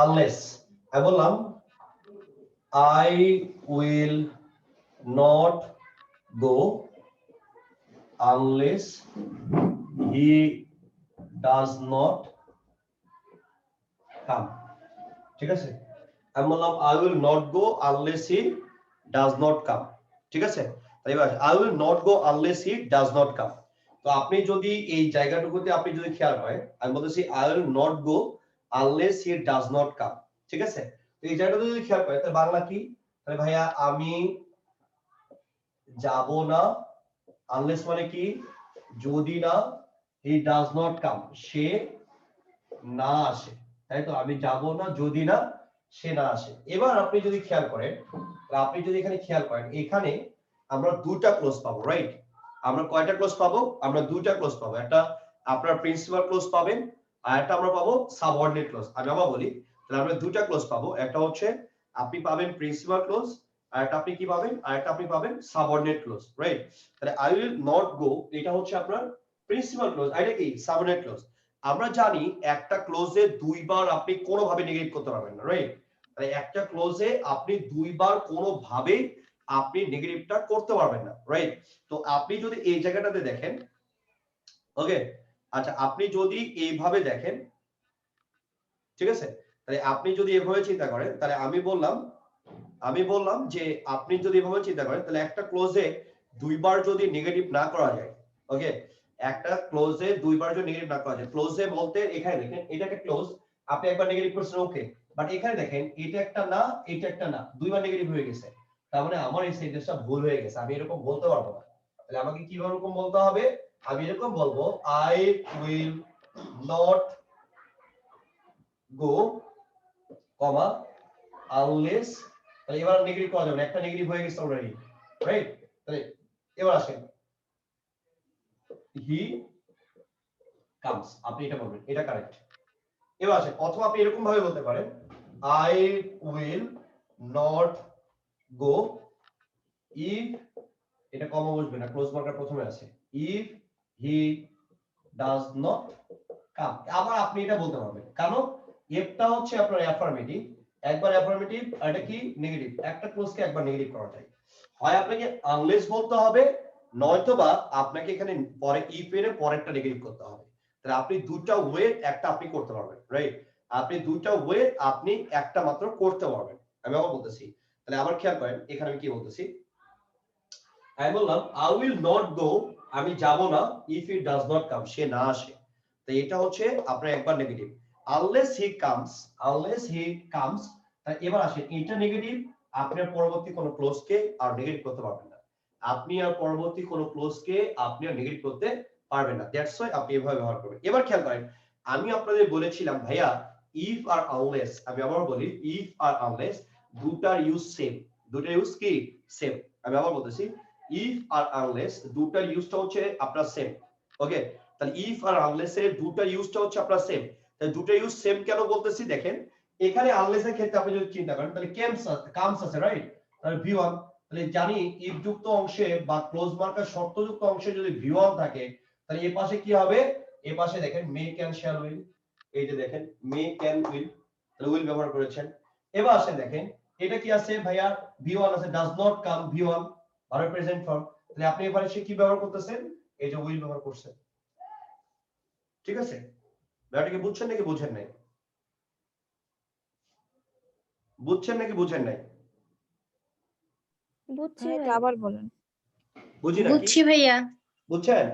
আনলেস, আমি বললাম I will not go unless he does not come, ঠিক আছে? আমি বললাম I will not go unless he does not come, ঠিক আছে? এবার I will not go unless he does not come। তো আপনি যদি এই জায়গাটুকুতে আপনি যদি খেয়াল করেন, আমি বলতেছি I will not go unless he does not come, ঠিক আছে? তো এই জায়গাটা যদি খেয়াল করেন তাহলে বাংলা কি? তাহলে ভাইয়া আমি যাব না, আনলেস মানে কি? যদি না, he does not come, সে না আসে, তাই তো? আমি যাব না যদি না সে না আসে। এবার আপনি যদি খেয়াল করেন, এখানে খেয়াল করেন, এখানে আমরা দুটা ক্লোজ পাবো, রাইট? আমরা কয়টা ক্লোজ পাবো? আমরা দুটা ক্লোজ পাবো, একটা আপনার প্রিন্সিপাল ক্লোজ পাবেন, আর একটা আমরা পাবো সাবঅর্ডিনেট ক্লোজ। আমি আবার বলি, তাহলে আমরা দুটা ক্লোজ পাবো, একটা হচ্ছে আপনি পাবেন প্রিন্সিপাল ক্লোজ, আর একটা আপনি কি পাবেন? আর একটা আপনি পাবেন সাবঅর্ডিনেট ক্লোজ, রাইট? তাহলে আই উইল নট গো, এটা হচ্ছে আপনার প্রিন্সিপাল ক্লোজ, আর এটা কি সাবঅর্ডিনেট ক্লোজ। আমরা জানি একটা ক্লোজে দুইবার আপনি কোনোভাবে নেগেটিভ করতে পারবেন না, রাইট? তাহলে একটা ক্লোজে আপনি দুইবার কোনোভাবে আপনি নেগেটিভটা করতে পারবেন না, রাইট? তো আপনি যদি এই জায়গাটাতে দেখেন, ওকে, আচ্ছা, আপনি যদি এইভাবে দেখেন, ঠিক আছে, তাহলে আপনি যদি এভাবে চিন্তা করেন, তাহলে আমি বললাম যে আপনি যদি এভাবে চিন্তা করেন, তাহলে একটা ক্লোজে দুইবার যদি নেগেটিভ না করা যায়, ওকে, একটা ক্লোজে দুইবার যদি নেগেটিভ না করা যায়, ক্লোজে বলতে এখানে দেখেন এটা একটা ক্লোজ, আপনি একবার নেগেটিভ করছেন ওকে, বাট এখানে দেখেন এটা একটা না এটা একটা না, দুইবার নেগেটিভ হয়ে গেছে, তার মানে আমার এই সেন্টেন্সটা ভুল হয়ে গেছে, আমি এরকম বলতে পারবো না। তাহলে আমাকে কিভাবে এরকম বলতে হবে? আমি এরকম বলবো I will not go comma unless, তাহলে এবার নেগেটিভ করা যাবে না, একটা নেগেটিভ হয়ে গেছে অলরেডি, রাইট? তাহলে এবার আসেন হি কামস, আপনি এটা বলবেন, এটা কারেক্ট। এবার আসেন, অথবা আপনি এরকম ভাবে বলতে পারেন I will not go if, এটা কমা বসবে না, ক্লোজ মার্কার প্রথমে আছে, if he does not come. আবার আপনি এটা বলতে পারবেন, কারণ এফটা হচ্ছে আপনার অ্যাফার্মেটিভ, একবার অ্যাফার্মেটিভ আর এটা কি নেগেটিভ, একটা ক্লোজকে একবার নেগেটিভ করা যায়, হয় আপনাকে আনলেস বলতে হবে, নয়তোবা আপনাকে এখানে পরে ইফ এর পরেরটা নেগেটিভ করতে হবে। তাহলে আপনি দুটো ওয়ে একটা আপনি করতে পারবেন, রাইট? আপনি দুটো ওয়ে আপনি একটা মাত্র করতে পারবেন। আমি আবার বলতেছি, তাহলে আবার খেয়াল করেন এখানে আমি কি বলতেছি, আমি বললাম আই উইল নট গো, আমি যাব না, if it does not come, সে না আসে, তো এটা হচ্ছে আপনার একবার negative. Unless he comes, unless he comes, তাহলে এবার আসেন এটা নেগেটিভ, আপনি আর পরবর্তী কোনো ক্লোজকে আর নেগেটিভ করতে পারবেন না, আপনি আর পরবর্তী কোনো ক্লোজকে আপনি আর নেগেটিভ করতে পারবেন না, দ্যাটস ওয়াই আপনি এভাবে ব্যবহার করবেন। এবার খেয়াল করেন, আমি আপনাদের বলেছিলাম ভাইয়া ইফ আর আনলেস, আমি আবার বলি ইফ আর আনলেস দুটার ইউজ সেম, দুটার ইউজ কি সেম, আমি আবার বলতেছি ইফ আর আনলেস দুটার ইউজটা হচ্ছে আপনার সেম, ওকে? তাহলে ইফ আর আনলেস এর দুটার ইউজটা হচ্ছে আপনার সেম, তাহলে দুটো ইউজ সেম কেন বলতেছি দেখেন, এখানে আনলেস এর ক্ষেত্রে আপনি যদি চিন্তা করেন তাহলে কামস আছে, রাইট? তাহলে ভি1, তাহলে জানি ইফ যুক্ত অংশে বা ক্লোজ মার্কার শর্তযুক্ত অংশে যদি ভি1 থাকে, তাহলে এই পাশে কি হবে, এই পাশে দেখেন মে ক্যান শ্যাল উইল, এই যে দেখেন মে ক্যান উইল, তাহলে উইল ব্যবহার করেছেন। এবার আসেন দেখেন এটা কি আছে ভাইয়া, ভি1 আছে, ডাজ নট কাম, ভি1 আর প্রেজেন্ট ফর্ম, তাহলে আপনি এবারে সে কি ব্যবহার করতেছেন, এই যে উইল ব্যবহার করছেন, ঠিক আছে? ব্যাপারটাকে বুঝছেন নাকি বুঝেন নাই? বুঝছেন নাকি বুঝেন নাই? বুঝছি ভাই, ভাই। আবার বলেন। বুঝি নাকি? বুঝছি ভাইয়া। বুঝছেন?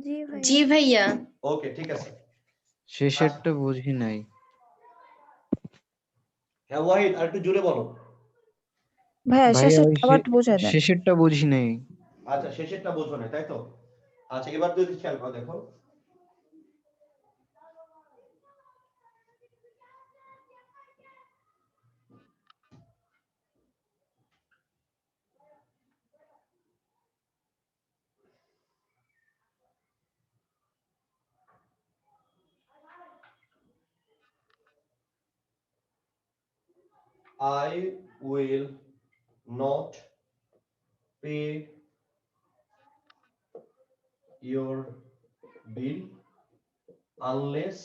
জি ভাই। জি ভাইয়া। ওকে, ঠিক আছে। শেষেরটা বুঝি নাই। হ্যাঁ ওয়াহিদ, আর একটু জোরে বলো। ভাইয়া ভাইয়া শেষে ওই আবার বুঝাই দেন। শেষেরটা বুঝি নাই। আচ্ছা, শেষেরটা বুঝো না, তাই তো? আচ্ছা, এবার যদি খেয়াল করো দেখো, I will not pay your bill unless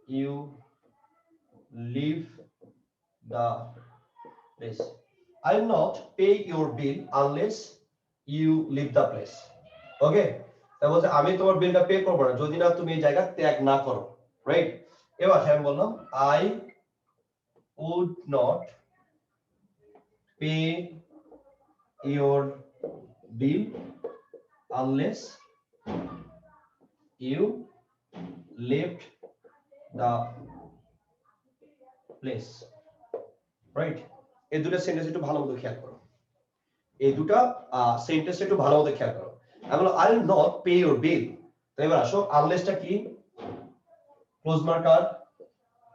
you leave the place. I will not pay your bill unless you leave the place. Okay? তাহলে বলছে আমি তোমার বিলটা পে করব না যদি না তুমি এই জায়গা ত্যাগ না করো, রাইট? এবার আমি বললাম I would not pay your bill unless you left the place, right? এই দুটো সেন্টেন্স একটু ভালো মতো খেয়াল করো, এই দুটো সেন্টেন্স একটু ভালো মতো খেয়াল করো। আমি বললাম I will not pay your bill, তাহলে এবার আসো আনলেসটা কি, ক্লোজ মার্কার,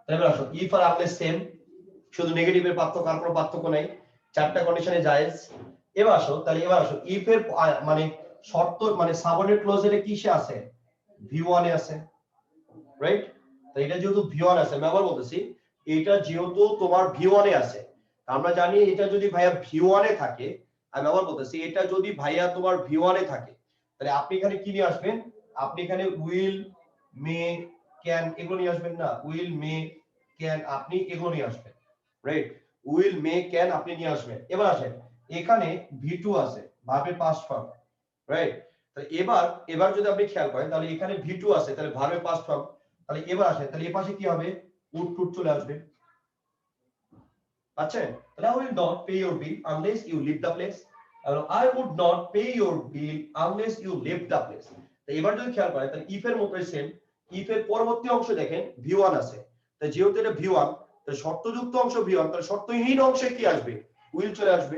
তাহলে এবার আসো ইফ আর আনলেস সেম, শুধু নেগেটিভের পার্থক্য আর কোনো পার্থক্য নাই, চারটা কন্ডিশনে জায়েজ। এবার আসো, তাহলে এবার আসো ইফ এর মানে শর্ত মানে সাবঅর্ডিনেট ক্লজের কিসে আছে, ভি1 এ আছে, রাইট? তো এটা যেহেতু ভি1 আছে, আমি আবার বলতেছি এটা যেহেতু তোমার ভি1 এ আছে, আমরা জানি এটা যদি ভাইয়া ভি1 এ থাকে, আমি আবার বলতেছি এটা যদি ভাইয়া তোমার ভি1 এ থাকে, তাহলে আপনি এখানে কি নিয়ে আসবেন, আপনি এখানে উইল মে ক্যান এগুলো নিয়ে আসবেন না, উইল মে ক্যান আপনি এগুলো নিয়ে আসবেন, রাইট? উইল মে ক্যান আপনি নিয়ে আসবেন। এবার আসেন এখানে ভি2 আছে, ভার্বের পাস্ট ফর্ম, রাইট? তাহলে এবার যদি আপনি খেয়াল করেন তাহলে এখানে ভি2 আছে, তাহলে ভার্বের পাস্ট ফর্ম, তাহলে এবার আসেন তাহলে এই পাশে কি হবে, উড টুড চলে আসবে, পাচ্ছেন? তাহলে I will not pay your bill unless you leave the place. I would not pay your bill unless you leave the place. তো এবার যদি খেয়াল করেন তাহলে if এর মতোই সেম, if এর পরবর্তী অংশ দেখেন V1 আছে। তো যেহেতু এটা V1, তাহলে শর্তযুক্ত অংশ V1, তাহলে শর্তহীন অংশে কি আসবে? will চলে আসবে।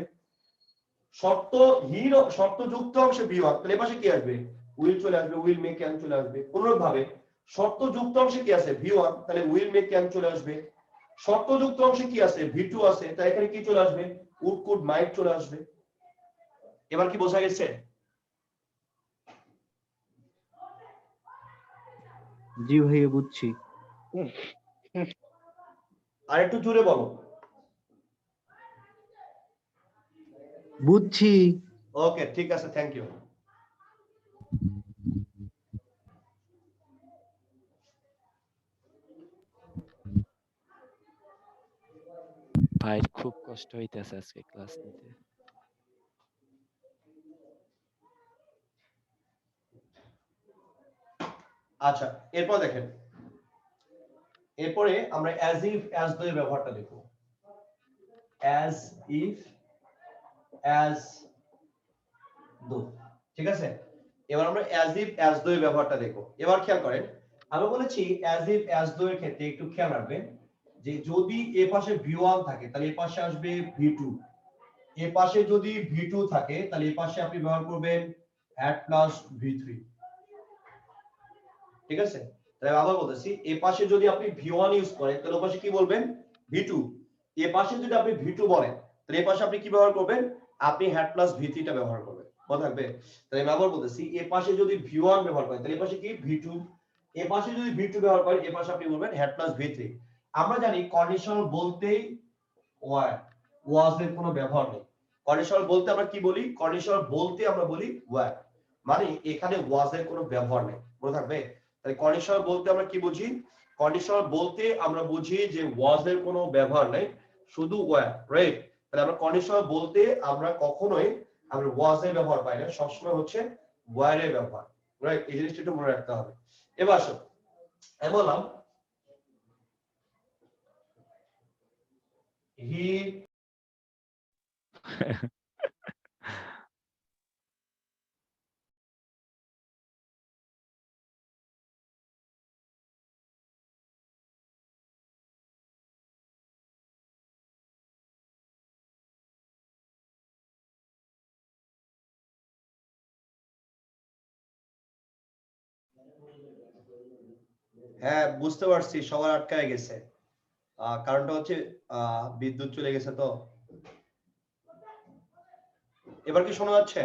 শর্তযুক্ত অংশে V1, তাহলে এর পাশে কি আসবে? will চলে আসবে, will make can চলে আসবে। অনুরূপভাবে শর্তযুক্ত অংশে কি আছে? V1, তাহলে will make can চলে আসবে। শর্তযুক্ত অংশে কি আছে? V2 আছে, তাই এখানে কি চলে আসবে? would could might চলে আসবে। এবার কি বোঝা গেছে? জি ভাইয়া বুঝছি। আর একটু জোরে বলো। বুঝছি। ওকে, ঠিক আছে, থ্যাংক ইউ। ভাই খুব কষ্ট হইতেছে আজকে ক্লাস নিতে। আচ্ছা, এরপর দেখেন, এরপরে আমরা as if as though এর ব্যবহারটা দেখব। as if as though, ঠিক আছে? এবার আমরা as if as though এর ব্যবহারটা দেখব। এবার খেয়াল করেন, আমি বলেছি as if as though এর ক্ষেত্রে একটু খেয়াল রাখবেন যে যদি এ পাশে V1 থাকে তাহলে এ পাশে আসবে V2, এ পাশে যদি V2 থাকে তাহলে এ পাশে আপনি ব্যবহার করবেন had plus V3, ঠিক আছে? তাহলে আবার বলতেছি, এ পাশে যদি আপনি V1 ইউজ করেন তাহলে ও পাশে কি বলবেন? V2। এ পাশে যদি আপনি V2 বলেন তাহলে এ পাশে আপনি কি ব্যবহার করবেন? আপনি had plus V3 টা ব্যবহার করবেন। মনে থাকবে? তাহলে আমি আবার বলতেছি, এ পাশে যদি V1 ব্যবহার করেন তাহলে এ পাশে কি? V2। এ পাশে যদি V2 ব্যবহার করেন এ পাশে আপনি বলবেন had plus V3। আমরা জানি কন্ডিশনাল বলতেই was এর কোনো ব্যবহার নেই। কন্ডিশনাল বলতে আমরা কি বলি? কন্ডিশনাল বলতে আমরা বলি were, মানে এখানে was এর কোনো ব্যবহার নেই। মনে থাকবে? তাহলে কন্ডিশনাল বলতে আমরা কি বুঝি? কন্ডিশনাল বলতে আমরা বুঝি যে was এর কোনো ব্যবহার নেই, শুধু were, রাইট? তাহলে আমরা কন্ডিশনাল বলতে আমরা কখনোই আমরা was এর ব্যবহার পাই না, সবসময় হচ্ছে were এর ব্যবহার, রাইট? এই জিনিসটা একটু মনে রাখতে হবে। এবার আসো, আমি বললাম he হ্যাঁ বুঝতে পারছি, সবার আটকায় গেছে। কারণটা হচ্ছে বিদ্যুৎ চলে গেছে। তো এবার কি শোনা যাচ্ছে?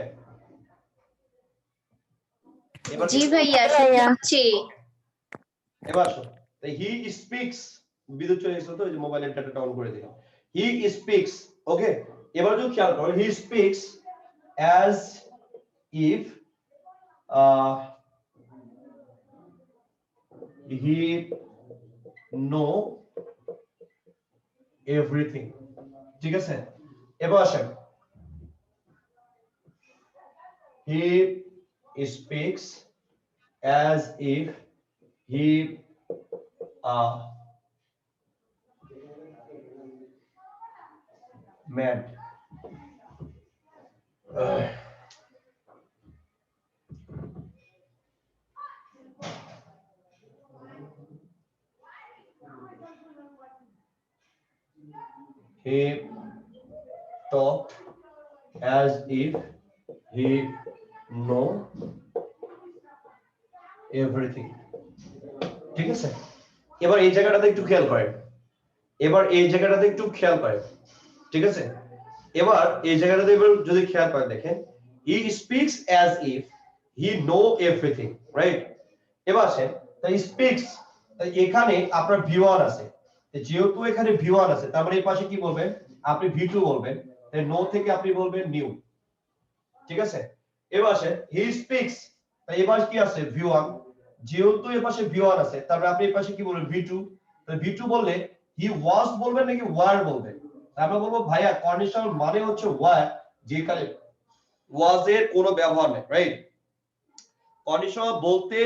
এবার জি ভাইয়া শুনছি। এবার আসো, হি স্পিক্স, বিদ্যুৎ চলে গেছে তো এই যে মোবাইলের ডাটাটা অন করে দিলাম। হি স্পিক্স, ওকে? এবার যদি খেয়াল করো, হি speaks as if he know everything, ঠিক আছে? এবার আসেন, হি speaks as if he mad, he talked as if he know everything, ঠিক আছে? এবার এই জায়গাটাতে একটু খেয়াল করেন, ঠিক আছে? এবার এই জায়গাটাতে এবার যদি খেয়াল করেন, দেখেন he speaks as if he know everything, right? এবার আসেন, তাই স্পিক্স, তাই এখানে আপনার V1 আছে, যেহেতু এখানে V1 আছে তার মানে এই পাশে কি বলবেন? আপনি V2 বলবেন, তাই নো থেকে আপনি বলবেন নিউ, ঠিক আছে? এবার আসেন, হি স্পিক্স, তাই এবার কি আছে? V1, যেহেতু এই পাশে V1 আছে তারপরে আপনি এই পাশে কি বলবেন? V2। তাই V2 বললে হি ওয়াজ বলবেন নাকি ওয়ার বলবেন? আমরা বলবো ভাইয়া কন্ডিশনাল মানে হচ্ছে ওয়ার, যেখানে ওয়াজ এর কোনো ব্যবহার নেই, রাইট? কন্ডিশনাল বলতে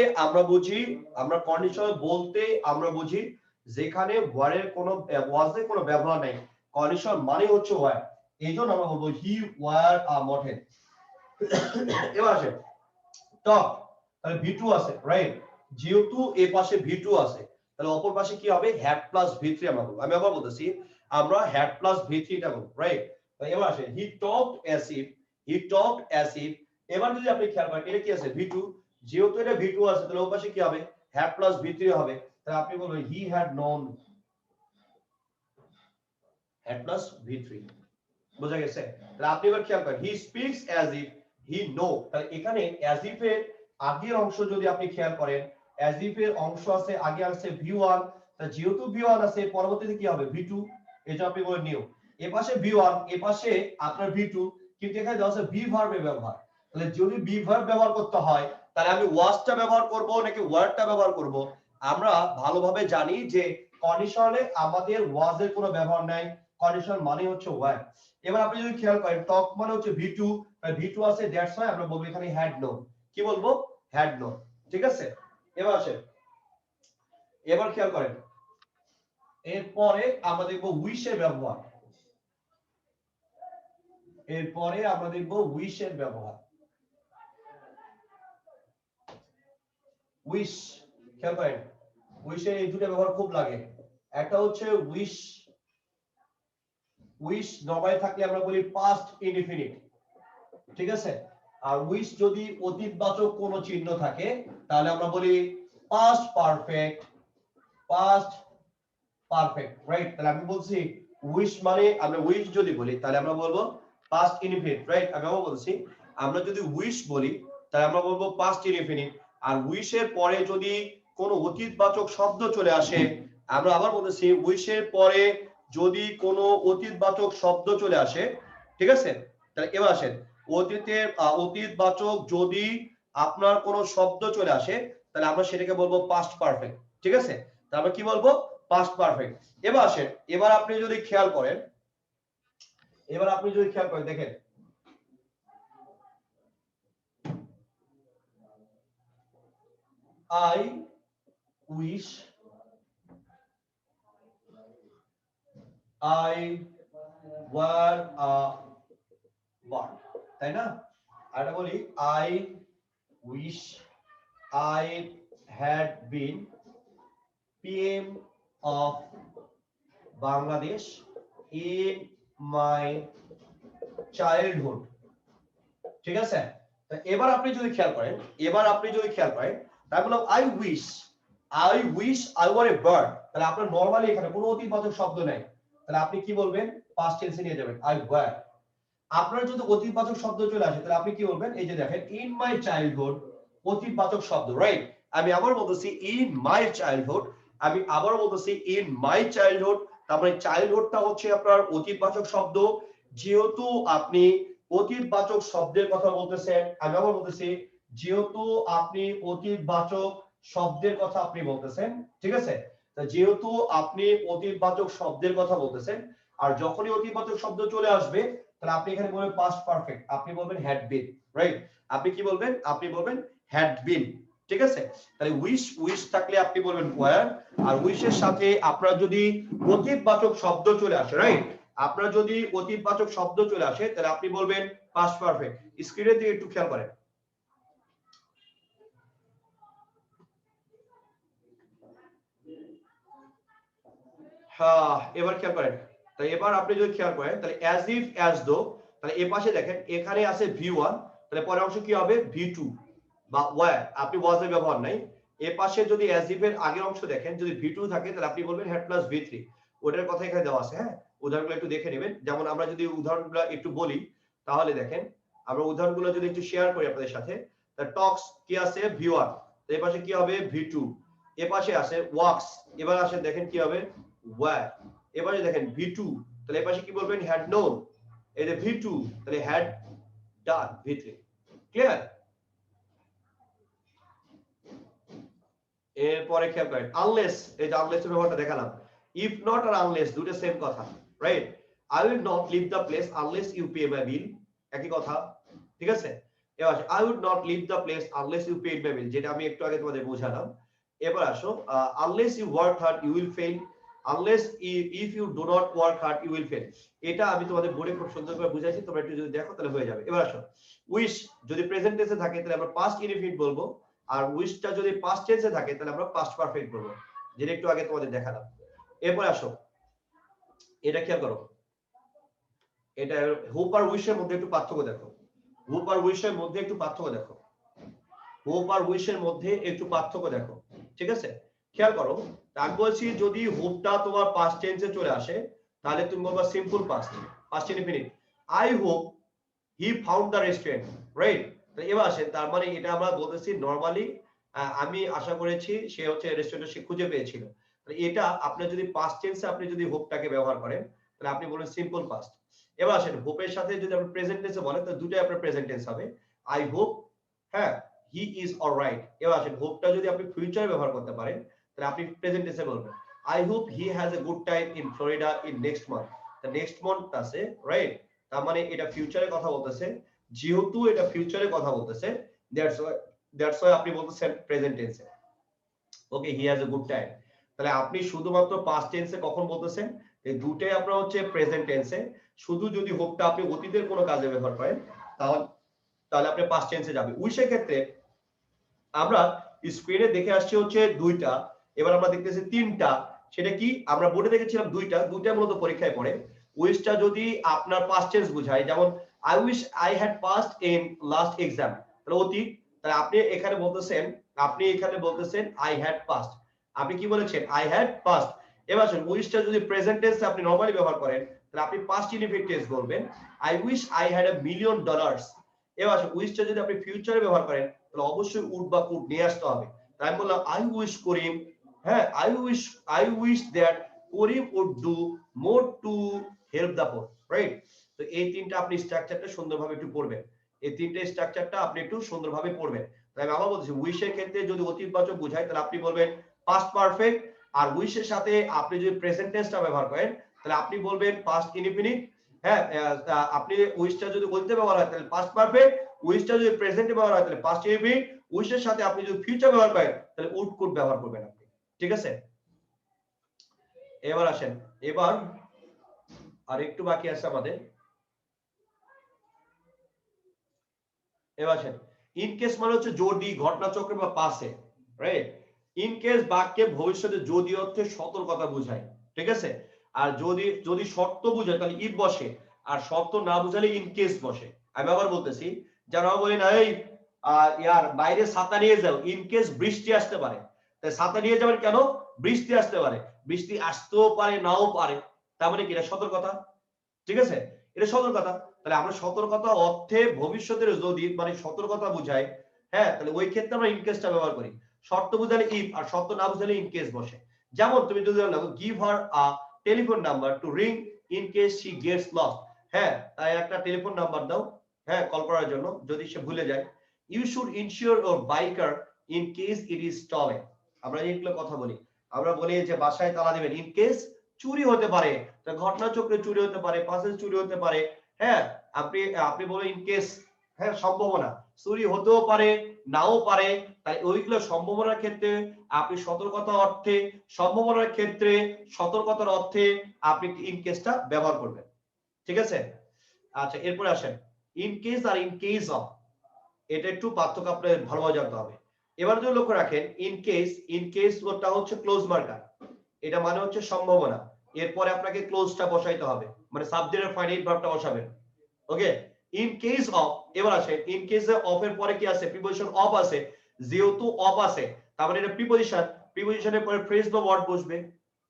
আমরা বুঝি যেখানে ওয়ার এর কোনো ওয়াজ এর কোনো ব্যবহার নেই। কন্ডিশন মানে হচ্ছে ওয়ার, এই জন্য আমরা বলবো হি ওয়ার আ মর্টেন। এবার আসে টক, তাহলে V2 আছে রাইট, যেহেতু এই পাশে V2 আছে তাহলে অপর পাশে কি হবে হ্যাড প্লাস V3 আমরা বলবো। আমি আবার বলতেছি আমরা হ্যাড প্লাস V3 টা বলবো রাইট। তাহলে এবার আসে হি টকড অ্যাজ ইফ, এবার যদি আপনি খেয়াল করেন এটা কি আছে V2, যেহেতু এটা V2 আছে তাহলে ওর পাশে কি হবে হ্যাড প্লাস V3 হবে, তাহলে আপনি বলবেন হি হ্যাড নন হ্যাড প্লাস V3, বোঝা গেছে? তাহলে আপনি এবার খেয়াল করেন he speaks as if he know, তাহলে এখানে অ্যাজ ইফ এর আগের অংশ যদি আপনি খেয়াল করেন অ্যাজ ইফ এর অংশ আছে আগে আছে V1, তাহলে যেহেতু V1 আছে পরবর্তীতে কি হবে V2, এটা আপনি বলেন নিউ। এপাশে V1 এপাশে আপনার V2, কিন্তু এখানে দেওয়া আছে বি ভার্বের ব্যবহার, তাহলে যদি বি ভার্ব ব্যবহার করতে হয় তাহলে আমি ওয়াজটা ব্যবহার করব নাকি ওয়ার্ডটা ব্যবহার করব? আমরা ভালোভাবে জানি যে কন্ডিশনে আমাদের ওয়াজের কোনো ব্যবহার নাই, কন্ডিশন মানে হচ্ছে ওয়ার্ড। এবার আপনি যদি খেয়াল করেন টক মানে হচ্ছে V2, V2 আছে দ্যাটস ওয়াই আমরা বলবো এখানে হ্যাড নো, কি বলবো হ্যাড নো, ঠিক আছে? এবার আসে এবার খেয়াল করেন এরপরে আমরা দেখব উইশের ব্যবহার, এরপরে আমরা দেখব উইশের ব্যবহার। উইশ খেয়াল করেন উইশের এই দুটো ব্যবহার খুব লাগে, একটা হচ্ছে উইশ, উইশ নবায় থাকলে আমরা বলি পাস্ট ইনডিফিনিট, ঠিক আছে? আর উইশ যদি অতীতবাচক কোনো চিহ্ন থাকে তাহলে আমরা বলি past perfect, past perfect right. তাহলে আমি বলছি উইশ মানে আমরা উইশ যদি বলি তাহলে আমরা বলবো পাস্ট ইনডিফিনিট রাইট। আমি আবার বলছি আমরা যদি উইশ বলি তাহলে আমরা বলবো পাস্ট ইনডিফিনিট, আর উইশের পরে যদি কোনো অতীতবাচক শব্দ চলে আসে আমরা আবার বলতেছি উইশের পরে যদি কোনো অতীতবাচক শব্দ চলে আসে, ঠিক আছে? তাহলে এবার আসেন অতীতবাচক যদি আপনার কোনো শব্দ চলে আসে তাহলে আমরা সেটাকে বলবো পাস্ট পারফেক্ট, ঠিক আছে? তাহলে আমরা কি বলবো পাস্ট পারফেক্ট। এবার আসেন এবার আপনি যদি খেয়াল করেন দেখেন I wish I were a bird, তাই না? আর এটা বলি I wish I had been PM of Bangladesh in my childhood, ঠিক আছে? এবার আপনি যদি খেয়াল করেন তাই বললাম I wish I were a bird, তাহলে আপনার নরমালি এখানে কোনো অতীতবাচক শব্দ নাই, তাহলে আপনি কি বলবেন পাস্ট টেন্সে নিয়ে যাবেন I were। আপনার যদি অতীতবাচক শব্দ চলে আসে তাহলে আপনি কি বলবেন এই যে দেখেন in my childhood অতীতবাচক শব্দ রাইট। আমি আবার বলতেছি in my childhood, আমি আবার বলতেছি in my childhood, তারপরে চাইল্ডহুডটা হচ্ছে আপনার অতীতবাচক শব্দ, যেহেতু আপনি অতীতবাচক শব্দের কথা বলতেছেন আমি আবার বলতেছি যেহেতু আপনি অতীতবাচক শব্দের কথা আপনি বলতেছেন, ঠিক আছে? যেহেতু আপনি অতীতবাচক শব্দের কথা বলতেছেন আর যখনই অতীতবাচক শব্দ চলে আসবে তাহলে আপনি এখানে বলবেন পাস্ট পারফেক্ট, আপনি বলবেন হ্যাড বিন রাইট। আপনি কি বলবেন আপনি বলবেন হ্যাড বিন, ঠিক আছে? তাহলে উইশ থাকলে আপনি বলবেন ওয়্যার, আর উইশের সাথে আপনার যদি অতীতবাচক শব্দ চলে আসে রাইট, আপনার যদি অতীতবাচক শব্দ চলে আসে তাহলে আপনি বলবেন পাস্ট পারফেক্ট। স্ক্রিনের দিকে একটু খেয়াল করেন হ্যাঁ এবার খেয়াল করেন, তাই এবার আপনি যদি খেয়াল করেন তাহলে অ্যাজ ইফ অ্যাজ দো, তাহলে এই পাশে দেখেন এখানে আছে V1, তাহলে পরের অংশ কি হবে V2 বা ওয়্যার, আপনি ওয়াজের ব্যবহার নাই। এই পাশে যদি অ্যাজ ইফ এর আগের অংশ দেখেন যদি V2 থাকে তাহলে আপনি বলবেন হ্যাড প্লাস V3, ওটার কথা এখানে দেওয়া আছে। হ্যাঁ উদাহরণগুলো একটু দেখে নেবেন, যেমন আমরা যদি উদাহরণগুলো একটু বলি তাহলে দেখেন আমরা উদাহরণগুলো যদি একটু শেয়ার করি আপনাদের সাথে, তাহলে টক্স কি আছে V1, এই পাশে কি হবে V2, এ পাশে আছে ওয়াক্স, এবার আসেন দেখেন কি হবে ওয়্যার, এবারে দেখেন V2, তাহলে এই পাশে কি বলবেন হ্যাড নোন, এই যে V2 তাহলে হ্যাড ডান V3, ক্লিয়ার? এরপরে খেয়াল করেন আনলেস, এই যে আনলেস এর ব্যবহারটা দেখালাম, ইফ নট আর আনলেস দুটো সেম কথা right. I will not leave the place unless you pay my bill, একই কথা, ঠিক আছে? এবার I would not leave the place unless you paid my bill, যেটা আমি একটু আগে তোমাদের বোঝালাম। এবার আসো unless you work hard you will fail, unless if you do not work hard you will fail. এটা আমি তোমাদের বোর্ডে খুব সুন্দর করে বুঝাইছি, তোমরা একটু যদি দেখো তাহলে হয়ে যাবে। এবার আসো, উইশ যদি প্রেজেন্ট টেন্সে থাকে তাহলে আমরা পাস্ট ইনডিফিনিট বলবো, আর উইশটা যদি পাস্ট টেন্সে থাকে তাহলে আমরা পাস্ট পারফেক্ট বলবো, যেটা একটু আগে তোমাদের দেখালাম। এরপর আসো, এটা খেয়াল করো, এটা হোপ আর উইশের মধ্যে একটু পার্থক্য দেখো। হোপ আর উইশের মধ্যে একটু পার্থক্য দেখো। হোপ আর উইশের মধ্যে একটু পার্থক্য দেখো, ঠিক আছে? খেয়াল করো, আমি বলছি যদি হোপটা তোমার পাস্ট টেন্সে চলে আসে তাহলে তুমি বলবা simple past, past indefinite. I hope he found the restaurant, right? তো এবার আসে, তার মানে এটা আমরা বলতেছি নরমালি আমি আশা করেছি সে হচ্ছে রেস্টুরেন্টে সে খুঁজে পেয়েছিল। এটা আপনি যদি পাস্ট টেন্সে আপনি যদি হোপটাকে ব্যবহার করেন তাহলে আপনি বলেন সিম্পল পাস্ট। এবার আসেন, হোপের সাথে যদি আপনি প্রেজেন্ট টেন্সে বলেন তাহলে দুটোই আপনার প্রেজেন্ট টেন্স হবে, আই হোপ, হ্যাঁ, হি ইজ অলরাইট। এবার আসেন, হোপটা যদি আপনি ফিউচারে ব্যবহার করতে পারেন তাহলে আপনি প্রেজেন্ট টেন্সে বলবেন, I hope he has a good time in Florida in next month. The next month আছে, রাইট? তার মানে এটা ফিউচারে কথা বলতেছে, যেহেতু এটা ফিউচারে কথা বলতেছে দ্যাটস ওয়াই আপনি বলতেছেন প্রেজেন্ট টেন্সে, okay, he has a good time. তাহলে আপনি শুধুমাত্র পাস্ট টেন্সে কখন বলতেছেন? এই দুটোই আপনার হচ্ছে প্রেজেন্ট টেন্সে। শুধু যদি হোপটা আপনি অতীতের কোনো কাজে ব্যবহার করেন তাহলে তাহলে আপনি পাস্ট টেন্সে যাবে। উইশের ক্ষেত্রে আমরা স্ক্রিনে দেখে আসছি হচ্ছে দুইটা, এবার আমরা দেখতেছি তিনটা। সেটা কি? আমরা বোর্ডে দেখেছিলাম দুইটা, দুইটা মূলত পরীক্ষায় পড়ে। উইশটা যদি আপনার পাস্ট টেন্স বোঝায়, যেমন I wish I had passed in last exam, তাহলে অতীত। তাহলে আপনি এখানে বলতেছেন আই হ্যাড পাসড। আপনি কি বলেছেন? I had passed. এবার আসুন, উইশটা যদি প্রেজেন্ট টেন্সে আপনি নরমালি ব্যবহার করেন তাহলে আপনি পাস্ট ইনডিফিনিট টেন্স বলবেন, I wish I had $1 million। এবার আসুন, উইশটা যদি আপনি ফিউচারে ব্যবহার করেন তাহলে অবশ্যই উড বা কুড নিয়ে আসতে হবে। তাই আমি বললাম আই উইশ করিম, হ্যাঁ, I wish that Karim would do more to help the poor, right? তো এই তিনটা আপনি স্ট্রাকচারটা সুন্দরভাবে একটু পড়বেন, এই তিনটে স্ট্রাকচারটা আপনি একটু সুন্দরভাবে পড়বেন। তাই আমি আবার বলছি, উইশের ক্ষেত্রে যদি অতীতবাচক বোঝায় তাহলে আপনি বলবেন পাস্ট পারফেক্ট, আর উইশের সাথে আপনি যদি প্রেজেন্ট টেন্সটা ব্যবহার করেন তাহলে আপনি বলবেন পাস্ট ইনডিফিনিট। হ্যাঁ, আপনি উইশটা যদি অতীতে ব্যবহার হয় তাহলে পাস্ট পারফেক্ট, উইশটা যদি প্রেজেন্টে ব্যবহার হয় তাহলে পাস্ট ইনডিফিনিট, উইশের সাথে আপনি যদি ফিউচার ব্যবহার করেন তাহলে উড কুড ব্যবহার করবেন আপনি, ঠিক আছে? এবার আসেন, এবার আর একটু বাকি আছে আমাদের। এবার আসেন, ইন কেস মানে হচ্ছে যদি, ঘটনাচক্রে বা পাসে, রাইট? ইন কেস বাক্যে ভবিষ্যতে যদি অর্থে সতর্কতা বোঝায়, ঠিক আছে? আর যদি শর্ত বোঝায় তাহলে ইফ বসে, আর শর্ত না বোঝালে ইন কেস বসে। আমি আবার বলতেছি, যারা বলি না এই ইয়ার বাইরে ছাতা নিয়ে যাও, ইন কেস বৃষ্টি আসতে পারে। তাই ছাতা নিয়ে যাবেন কেন? বৃষ্টি আসতে পারে, বৃষ্টি আসতেও পারে নাও পারে, তার মানে কি? এটা সতর্কতা, ঠিক আছে? এটা সতর্কতা। তাহলে আমরা সতর্কতা অর্থে ভবিষ্যতের যদি মানে সতর্কতা বুঝায়, হ্যাঁ, তাহলে ওই ক্ষেত্রে আমরা ইন কেসটা ব্যবহার করি। শর্ত বুঝালে ইফ, আর শর্ত না বুঝালে ইন কেস বসে। যেমন তুমি যদি give her a telephone number to ring in case she gets lost, হ্যাঁ, তাই একটা টেলিফোন নাম্বার দাও, হ্যাঁ, কল করার জন্য যদি সে ভুলে যায়। You should insure your biker in case it is stolen. আমরা এইগুলো কথা বলি, আমরা বলি যে বাসায় তালা দিবেন ইন কেস চুরি হতে পারে, ঘটনাচক্রে চুরি হতে পারে, পার্সেল চুরি হতে পারে, হ্যাঁ, আপনি আপনি বলেন ইন কেস, হ্যাঁ, সম্ভাবনা, চুরি হতেও পারে নাও পারে। তাই ওইগুলো সম্ভাবনার ক্ষেত্রে আপনি সতর্কতা অর্থে, সম্ভাবনার ক্ষেত্রে সতর্কতার অর্থে আপনি ইন কেসটা ব্যবহার করবেন, ঠিক আছে? আচ্ছা, এরপরে আসেন, ইন কেস আর ইন কেস অফ, এটা একটু পার্থক্য আপনাদের ভালোভাবে জানতে হবে। এবার যদি লক্ষ্য রাখেন, ইন কেস ওটা হচ্ছে ক্লোজ মার্কার, এটা মানে হচ্ছে সম্ভাবনা, এরপরে আপনাকে ক্লোজটা বসাইতে হবে, মানে সাবজেক্টের ফাইনাইট ভার্বটা বসাবেন, ওকে? ইন কেস অফ, এবার আসে ইন কেসে অফ এর পরে কি আছে? প্রিপোজিশন অফ আছে, যেহেতু অফ আছে তার মানে এটা প্রিপোজিশন, প্রিপোজিশনের পরে ফ্রেজ বা ওয়ার্ড বসবে,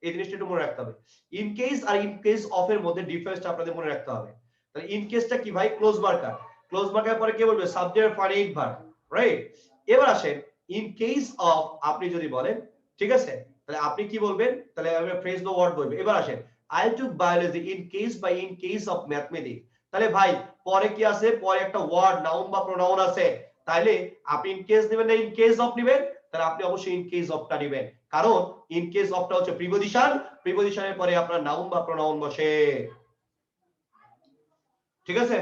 এই জিনিসটা একটু মনে রাখতে হবে। ইন কেস আর ইন কেস অফ এর মধ্যে ডিফারেন্সটা আপনাদের মনে রাখতে হবে। তাহলে ইন কেসটা কি ভাই? ক্লোজ মার্কার, ক্লোজ মার্কার পরে কি বলবে? সাবজেক্টের ফাইনাইট ভার্ব, রাইট? এবার আসেন, ইন কেস অফ আপনি যদি বলেন, ঠিক আছে, তাহলে আপনি কি বলবেন? তাহলে আমরা ফ্রেজ বা ওয়ার্ড বলবো। এবার আসেন, I took biology in case বা ইন কেস অফ ম্যাথমেটিক্স, তাহলে ভাই পরে কি আছে? পরে একটা ওয়ার্ড, নাউন বা প্রোনাউন আছে, তাইলে আপনি ইন কেস নেবেন না ইন কেস অফ নেবেন? তাহলে আপনি অবশ্যই ইন কেস অফটা নেবেন, কারণ ইন কেস অফটা হচ্ছে প্রিপোজিশন, প্রিপোজিশনের পরে আপনার নাউন বা প্রোনাউন বসে, ঠিক আছে?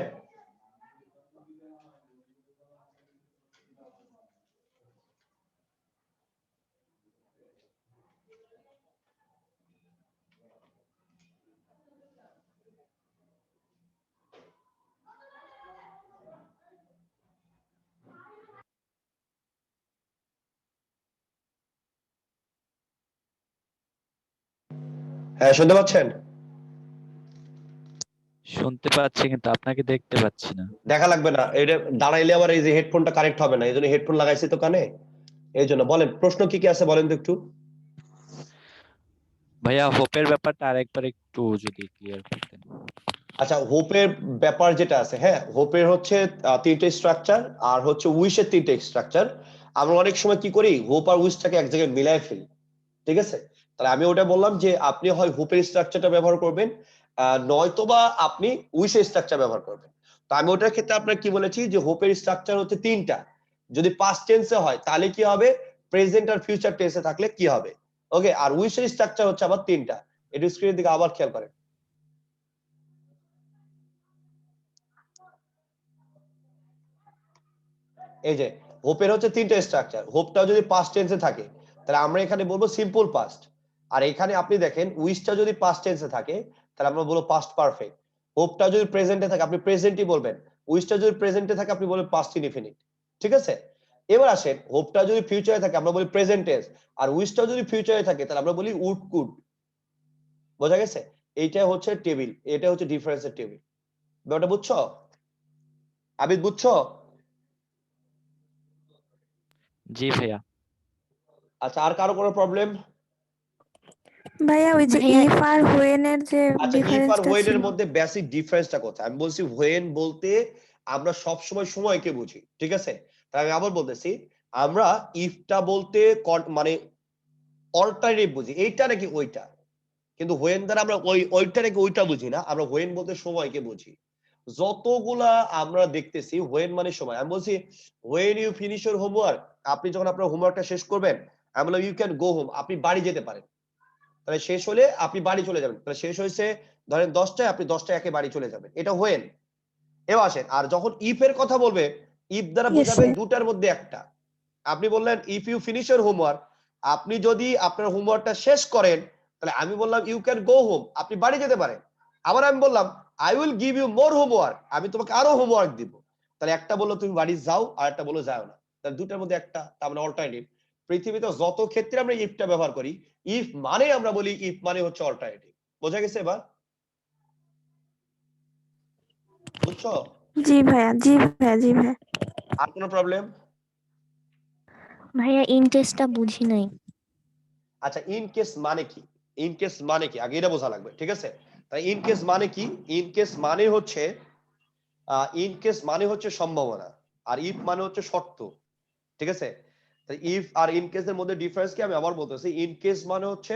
হ্যাঁ, শুনতে পাচ্ছেন? শুনতে পাচ্ছি কিন্তু আপনাকে দেখতে পাচ্ছি না। দেখা লাগবে না, এটা দাঁড়াইলে আবার এই যে হেডফোনটা কানেক্ট হবে না, এই জন্য হেডফোন লাগাইছি তো কানে। এই জন্য বলেন, প্রশ্ন কি কি আছে বলেন তো একটু। ভাইয়া হোপের ব্যাপারটা আরেকবার একটু যদি ক্লিয়ার করতেন। আচ্ছা, হোপের ব্যাপার যেটা আছে, হ্যাঁ, হোপের হচ্ছে তিনটে স্ট্রাকচার, আর হচ্ছে উইশের তিনটে স্ট্রাকচার। আমরা অনেক সময় কি করি, হোপ আর উইশটাকে এক জায়গায় মিলাই ফেলি, ঠিক আছে? তাহলে আমি ওটা বললাম যে আপনি হয় হোপের স্ট্রাকচারটা ব্যবহার করবেন, নয়তোবা আপনি উইশের স্ট্রাকচার ব্যবহার করবেন। তো আমি ওটার ক্ষেত্রে আপনার কি বলেছি যে হোপের স্ট্রাকচার হচ্ছে তিনটা, যদি পাস্ট টেন্সে হয় তাহলে কি হবে, প্রেজেন্ট আর ফিউচার টেন্সে থাকলে কি হবে, ওকে। আর উইশের স্ট্রাকচার হচ্ছে আবার তিনটা, একটু স্ক্রিনের দিকে আবার খেয়াল করেন। এই যে হোপের হচ্ছে তিনটা স্ট্রাকচার, হোপটাও যদি পাস্ট টেন্সে থাকে তাহলে আমরা এখানে বলবো সিম্পল পাস্ট, আর এখানে আপনি দেখেন উইশটা যদি পাস্ট টেন্সে থাকে তাহলে আমরা বলবো পাস্ট পারফেক্ট। হোপটা যদি প্রেজেন্টে থাকে আপনি প্রেজেন্টই বলবেন, উইশটা যদি প্রেজেন্টে থাকে আপনি বলবেন পাস্ট ইনডিফিনিট, ঠিক আছে? এবার আসেন, হোপটা যদি ফিউচারে থাকে আমরা বলি প্রেজেন্ট টেন্স, আর উইশটা যদি ফিউচারে থাকে তাহলে আমরা বলি উড কুড। বোঝা গেছে? এইটা হচ্ছে টেবিল, এটা হচ্ছে ডিফারেন্সের টেবিল। ব্যাপারটা বুঝছো? আবিদ বুঝছো? জি ভাইয়া। আচ্ছা, আর কারো কোনো প্রবলেম? ভাইয়া ওই যে ভাইয়া ইফ আর হোয়েন এর যে আচ্ছা, ইফ আর ডিফারেন্সটা হোয়েন এর ছিল। মধ্যে বেসিক ডিফারেন্সটা কোথায়? আমি বলছি হোয়েন বলতে আমরা সব সময় সময়কে বুঝি, ঠিক আছে? তাই আমি আবার বলতেছি, আমরা ইফটা বলতে মানে অল্টারনেটিভ বুঝি, এইটা নাকি ওইটা, কিন্তু হোয়েন দ্বারা আমরা ওইটা নাকি ওইটা বুঝি না, আমরা হোয়েন বলতে সময়কে বুঝি। যতগুলা আমরা দেখতেছি হোয়েন মানে সময়। আমি বলছি when you finish your homework, আপনি যখন আপনার হোমওয়ার্কটা শেষ করবেন, আমি বললাম ইউ ক্যান গো হোম, আপনি বাড়ি যেতে পারেন। তাহলে শেষ হলে আপনি বাড়ি চলে যাবেন, তাহলে শেষ হয়েছে ধরেন 10টায়, আপনি 10টায় একে বাড়ি চলে যাবেন, এটা হোয়েন। এবার আসেন, আর যখন ইফ এর কথা বলবে, ইফ দ্বারা Yes, বোঝাবেন sir. দুটার মধ্যে একটা। আপনি বললেন if you finish your homework, আপনি যদি আপনার হোমওয়ার্কটা শেষ করেন তাহলে আমি বললাম ইউ ক্যান গো হোম, আপনি বাড়ি যেতে পারেন। আবার আমি বললাম I will give you more homework, আমি তোমাকে আরো হোমওয়ার্ক দিব। তাহলে একটা বললো তুমি বাড়ি যাও, আর একটা বললো যাও না, তাহলে দুটার মধ্যে একটা, তার মানে অল্টারনেটিভ। পৃথিবীতে যত ক্ষেত্রে আমরা ইফটা ব্যবহার করি, ইফ মানে আমরা বলি ইফ মানে হচ্ছে অল্টারনেটিভ। বোঝা গেছে এবার? বুঝছো? জি ভাইয়া, জি ভাইয়া, জি ভাইয়া। আর কোনো প্রবলেম? ভাইয়া ইনটেস্টটা বুঝি নাই। আচ্ছা, ইন কেস মানে কি? ইন কেস মানে কি আগে এটা বোঝা লাগবে, ঠিক আছে? তাই ইন কেস মানে কি? ইন কেস মানে হচ্ছে ইন কেস মানে হচ্ছে সম্ভাবনা, আর ইফ মানে হচ্ছে শর্ত, ঠিক আছে? তাই ইফ আর ইন কেস এর মধ্যে ডিফারেন্স কি আমি আবার বলতেছি, ইন কেস মানে হচ্ছে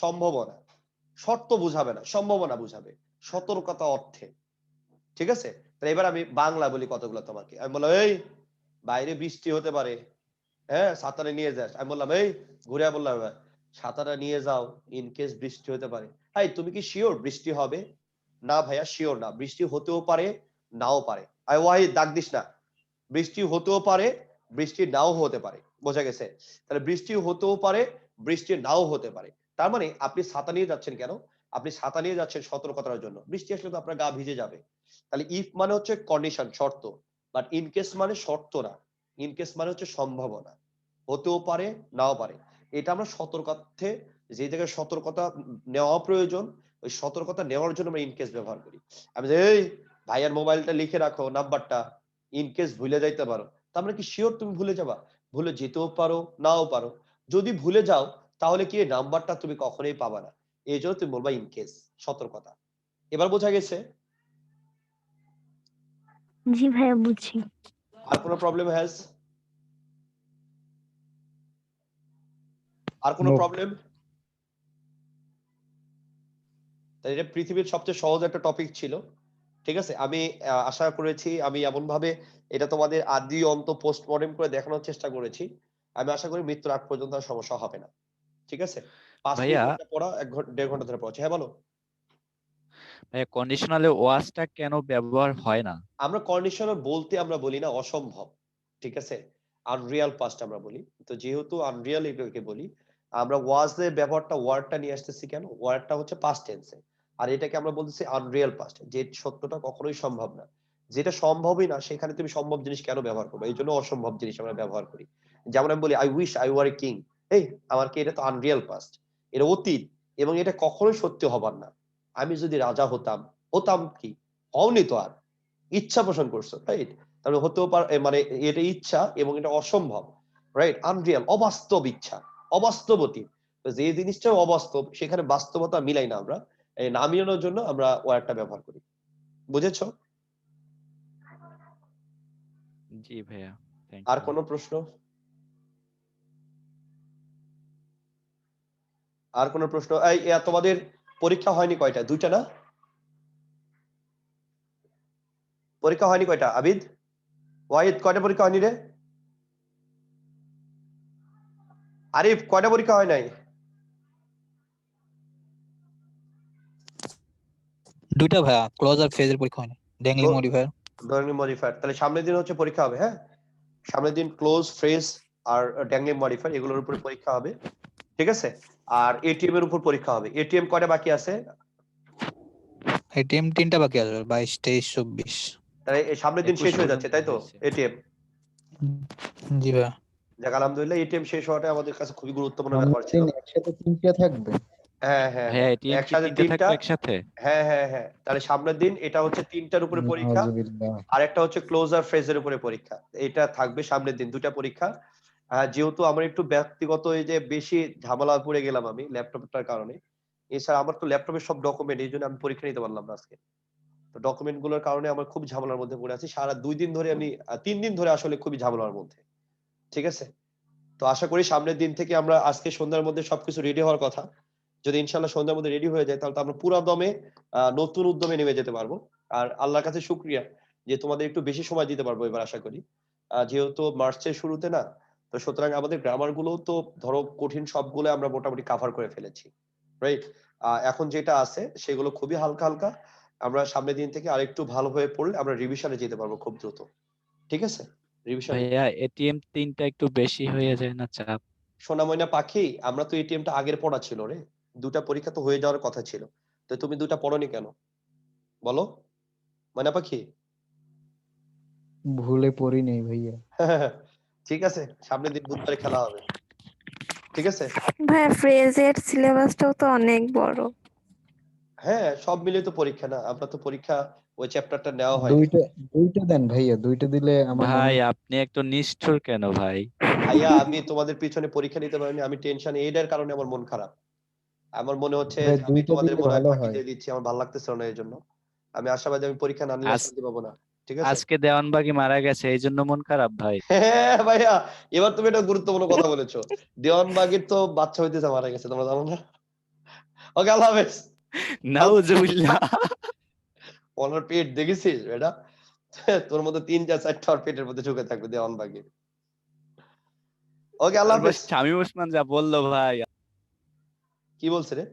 সম্ভাবনা, শর্ত বুঝাবে না, সম্ভাবনা বুঝাবে, সতর্কতা অর্থে, ঠিক আছে? তাহলে এবার আমি বাংলা বলি কতগুলো তোমাকে, আমি বললাম এই বাইরে বৃষ্টি হতে পারে, হ্যাঁ ছাতাটা নিয়ে যাস, আমি বললাম এই ঘুরে বললাম ছাতাটা নিয়ে যাও, ইন কেস বৃষ্টি হতে পারে। এই তুমি কি শিওর বৃষ্টি হবে? না ভাইয়া শিওর না, বৃষ্টি হতেও পারে নাও পারে। আই ওয়াই দাগ দিস না, বৃষ্টি হতেও পারে, বৃষ্টি নাও হতে পারে। বোঝা গেছে? তাহলে বৃষ্টি হতেও পারে, বৃষ্টি নাও হতে পারে। তার মানে আপনি ছাতা নিয়ে যাচ্ছেন কেন? আপনি ছাতা নিয়ে যাচ্ছেন সতর্কতার জন্য, বৃষ্টি আসলে তো আপনার গা ভিজে যাবে। তাহলে ইফ মানে হচ্ছে কন্ডিশন, শর্ত, বাট ইন কেস মানে শর্ত না, ইন কেস মানে হচ্ছে সম্ভাবনা, হতেও পারে নাও পারে। এটা আমরা সতর্কার্থে, যে জায়গায় সতর্কতা নেওয়া প্রয়োজন, ওই সতর্কতা নেওয়ার জন্য আমরা ইন কেস ব্যবহার করি। আমি যে এই ভাইয়ার মোবাইলটা লিখে রাখো নাম্বারটা, ইন কেস ভুলে যাইতে পারো, তার মানে কি শিওর তুমি ভুলে যাবা? ভুলে যেতেও পারো নাও পারো। যদি ভুলে যাও তাহলে কি এই নাম্বারটা তুমি কখনোই পাবা না, এই জন্য তুমি বলবা ইন কেস, সতর্কতা। এবার বোঝা গেছে? জি ভাইয়া বুঝছি। আর কোনো প্রবলেম হ্যাজ? আর কোনো প্রবলেম? তাই এটা পৃথিবীর সবচেয়ে সহজ একটা টপিক ছিল, ঠিক আছে? আমি আশা করেছি আমি এমন ভাবে এটা তোমাদের আদি অন্ত পোস্টমর্টেম করে দেখানোর চেষ্টা করেছি, আমি আশা করি মৃত্যুর আগ পর্যন্ত আর সমস্যা হবে না, ঠিক আছে? 5 ভাইয়া, মিনিট পড়া 1.5 ঘন্টা ধরে পড়াচ্ছি। হ্যাঁ বলো। ভাইয়া কন্ডিশনালে ওয়াজটা কেন ব্যবহার হয় না? আমরা কন্ডিশনাল বলতে আমরা বলি না অসম্ভব, ঠিক আছে? আনরিয়াল পাস্ট আমরা বলি, তো যেহেতু আনরিয়াল এটাকে বলি, আমরা ওয়াজের ব্যবহারটা ওয়ার্ডটা নিয়ে আসতেছি কেন, ওয়ার্ডটা হচ্ছে পাস্ট টেন্সে, আর এটাকে আমরা বলতেছি আনরিয়াল পাস্ট, যে সত্যটা কখনোই সম্ভব না, যেটা সম্ভবই না সেখানে তুমি সম্ভব জিনিস কেন ব্যবহার করবে, এই জন্য অসম্ভব জিনিস আমরা ব্যবহার করি। যেমন আমি বলি I wish I were a king, এই আমার কি, এটা তো আনরিয়াল পাস্ট, এটা অতীত, এবং এটা কখনোই সত্যি হবার না। আমি যদি রাজা হতাম কি, হওনি তো আর, ইচ্ছা পোষণ করছো, রাইট? তাহলে হতেও পারে, মানে এটা ইচ্ছা এবং এটা অসম্ভব, রাইট? আনরিয়াল, অবাস্তব ইচ্ছা, অবাস্তবতী। তো যে জিনিসটা অবাস্তব সেখানে বাস্তবতা মিলাই না আমরা, এই না মিলানোর জন্য আমরা ওয়ার্ডটা ব্যবহার করি। বুঝেছো? জি ভাইয়া, থ্যাংক আর ইউ। কোনো প্রশ্ন? আর কোনো প্রশ্ন? এই তোমাদের পরীক্ষা হয়নি কয়টা? 2টা না? পরীক্ষা হয়নি কয়টা? আবিদ, ওয়াহিদ, কয়টা পরীক্ষা হয়নি রে? আরিফ, কয়টা পরীক্ষা হয় নাই? 2টা ভাইয়া, ক্লোজ আর ফেজের পরীক্ষা হয়নি, ড্যাংলি মডিফায়ার। ড্যাংলিং মডিফায়ার, তাহলে সামনের দিন হচ্ছে পরীক্ষা হবে। হ্যাঁ, সামনের দিন ক্লোজ, ফ্রেজ আর ড্যাংলিং মডিফায়ার এগুলোর উপরে পরীক্ষা হবে, ঠিক আছে? আর এটিএম এর উপর পরীক্ষা হবে। এটিএম কয়টা বাকি আছে? এটিএম 3টা বাকি আছে, 22, 23, 24। তাহলে এই সামনের দিন 21 শেষ হয়ে যাচ্ছে, তাই তো? হয়েছে। এটিএম, জি ভাইয়া। যাক আলহামদুলিল্লাহ, এটিএম শেষ হওয়াটা আমাদের কাছে খুবই গুরুত্বপূর্ণ ব্যাপার ছিল। একসাথে 3টা থাকবে। হ্যাঁ হ্যাঁ ভাইয়া হ্যাঁ, এটিএম কি একসাথে 3টে থাকবে 3টা। একসাথে? হ্যাঁ হ্যাঁ হ্যাঁ, তাহলে সামনের দিন এটা হচ্ছে 3টার উপরে পরীক্ষা, আর একটা হচ্ছে ক্লোজার ফ্রেজের উপরে পরীক্ষা। এটা থাকবে সামনের দিন 2টা পরীক্ষা। যেহেতু আমার একটু ব্যক্তিগত এই যে বেশি ঝামেলা পড়ে গেলাম আমি ল্যাপটপটার কারণে, এছাড়া আমার তো ল্যাপটপের সব ডকুমেন্ট, এই জন্য আমি পরীক্ষা নিতে পারলাম না আজকে। তো ডকুমেন্ট গুলোর কারণে আমার খুব ঝামেলার মধ্যে পড়ে আছি সারা 2 দিন ধরে, আমি 3 দিন ধরে আসলে খুবই ঝামেলার মধ্যে, ঠিক আছে? তো আশা করি সামনের দিন থেকে আমরা, আজকে সন্ধ্যার মধ্যে সবকিছু রেডি হওয়ার কথা, যদি ইনশাল্লাহ সন্ধ্যার মধ্যে রেডি হয়ে যায় তাহলে তো আমরা পুরো দমে নতুন উদ্যমে নেমে যেতে পারবো। আর আল্লাহর কাছে শুকরিয়া যে তোমাদের একটু বেশি সময় দিতে পারবো এবার আশা করি, যেহেতু মার্চের শুরুতে না, তো সুতরাং আমাদের গ্রামার গুলো তো ধরো কঠিন সবগুলো আমরা মোটামুটি কভার করে ফেলেছি, রাইট? এখন যেটা আছে সেগুলো খুবই হালকা হালকা, আমরা সামনের দিন থেকে আরেকটু ভালো হয়ে পড়লে আমরা রিভিশনে যেতে পারবো খুব দ্রুত, ঠিক আছে? রিভিশন। ভাইয়া এটিএম 3টা একটু বেশি হয়ে যায় না চাপ? সোনা ময়না পাখি, আমরা তো এটিএমটা আগের পড়া ছিল রে, 2টা পরীক্ষা তো হয়ে যাওয়ার কথা ছিল, তো তুমি 2টা পড়োনি কেন বলো ময়না পাখি? ভুলে পড়ি নেই ভাইয়া। ঠিক আছে, সামনের দিন বুধবারে খেলা হবে, ঠিক আছে? ভাইয়া ফ্রেজের সিলেবাসটাও তো অনেক বড়। হ্যাঁ, সব মিলে তো পরীক্ষা না, আমরা তো পরীক্ষা ওই চ্যাপ্টারটা নেওয়া হয়। দুইটা দেন ভাইয়া, 2টা দিলে আমার মনে ভাই হয় আপনি একটু নিষ্ঠুর কেন ভাই? ভাইয়া আমি তোমাদের পিছনে পরীক্ষা নিতে পারিনি, আমি টেনশন, এইটার কারণে আমার মন খারাপ। আমার মনে হচ্ছে ভাই, যে আমি 2টা তোমাদের দিলে মনে হয় ভালো ফাঁকি হয়। দিয়ে দিচ্ছি, আমার ভালো লাগতেছে না এই জন্য। আমি আশাবাদী আমি পরীক্ষা না নিলে আজ শান্তি পাবো না, ঠিক আছে? আজকে দেওয়ানবাগি মারা গেছে এই জন্য মন খারাপ ভাই? হ্যাঁ ভাইয়া, এবার তুমি একটা গুরুত্বপূর্ণ কথা বলেছো, দেওয়ানবাগের তো বাচ্চা হইতেছে, মারা গেছে, তোমরা জানো না? ওকে, আল্লাহ হাফেজ। নাউজুবিল্লাহ। ওনার পেট দেখেছিস এটা? তোর মতো 3-4 ওর পেটের মধ্যে ঢুকে থাকবে দেওয়ানবাগের। ওকে, আল্লাহ তারপর হাফেজ। শামীম ওসমান যা বললো ভাই। কি বলছে রে?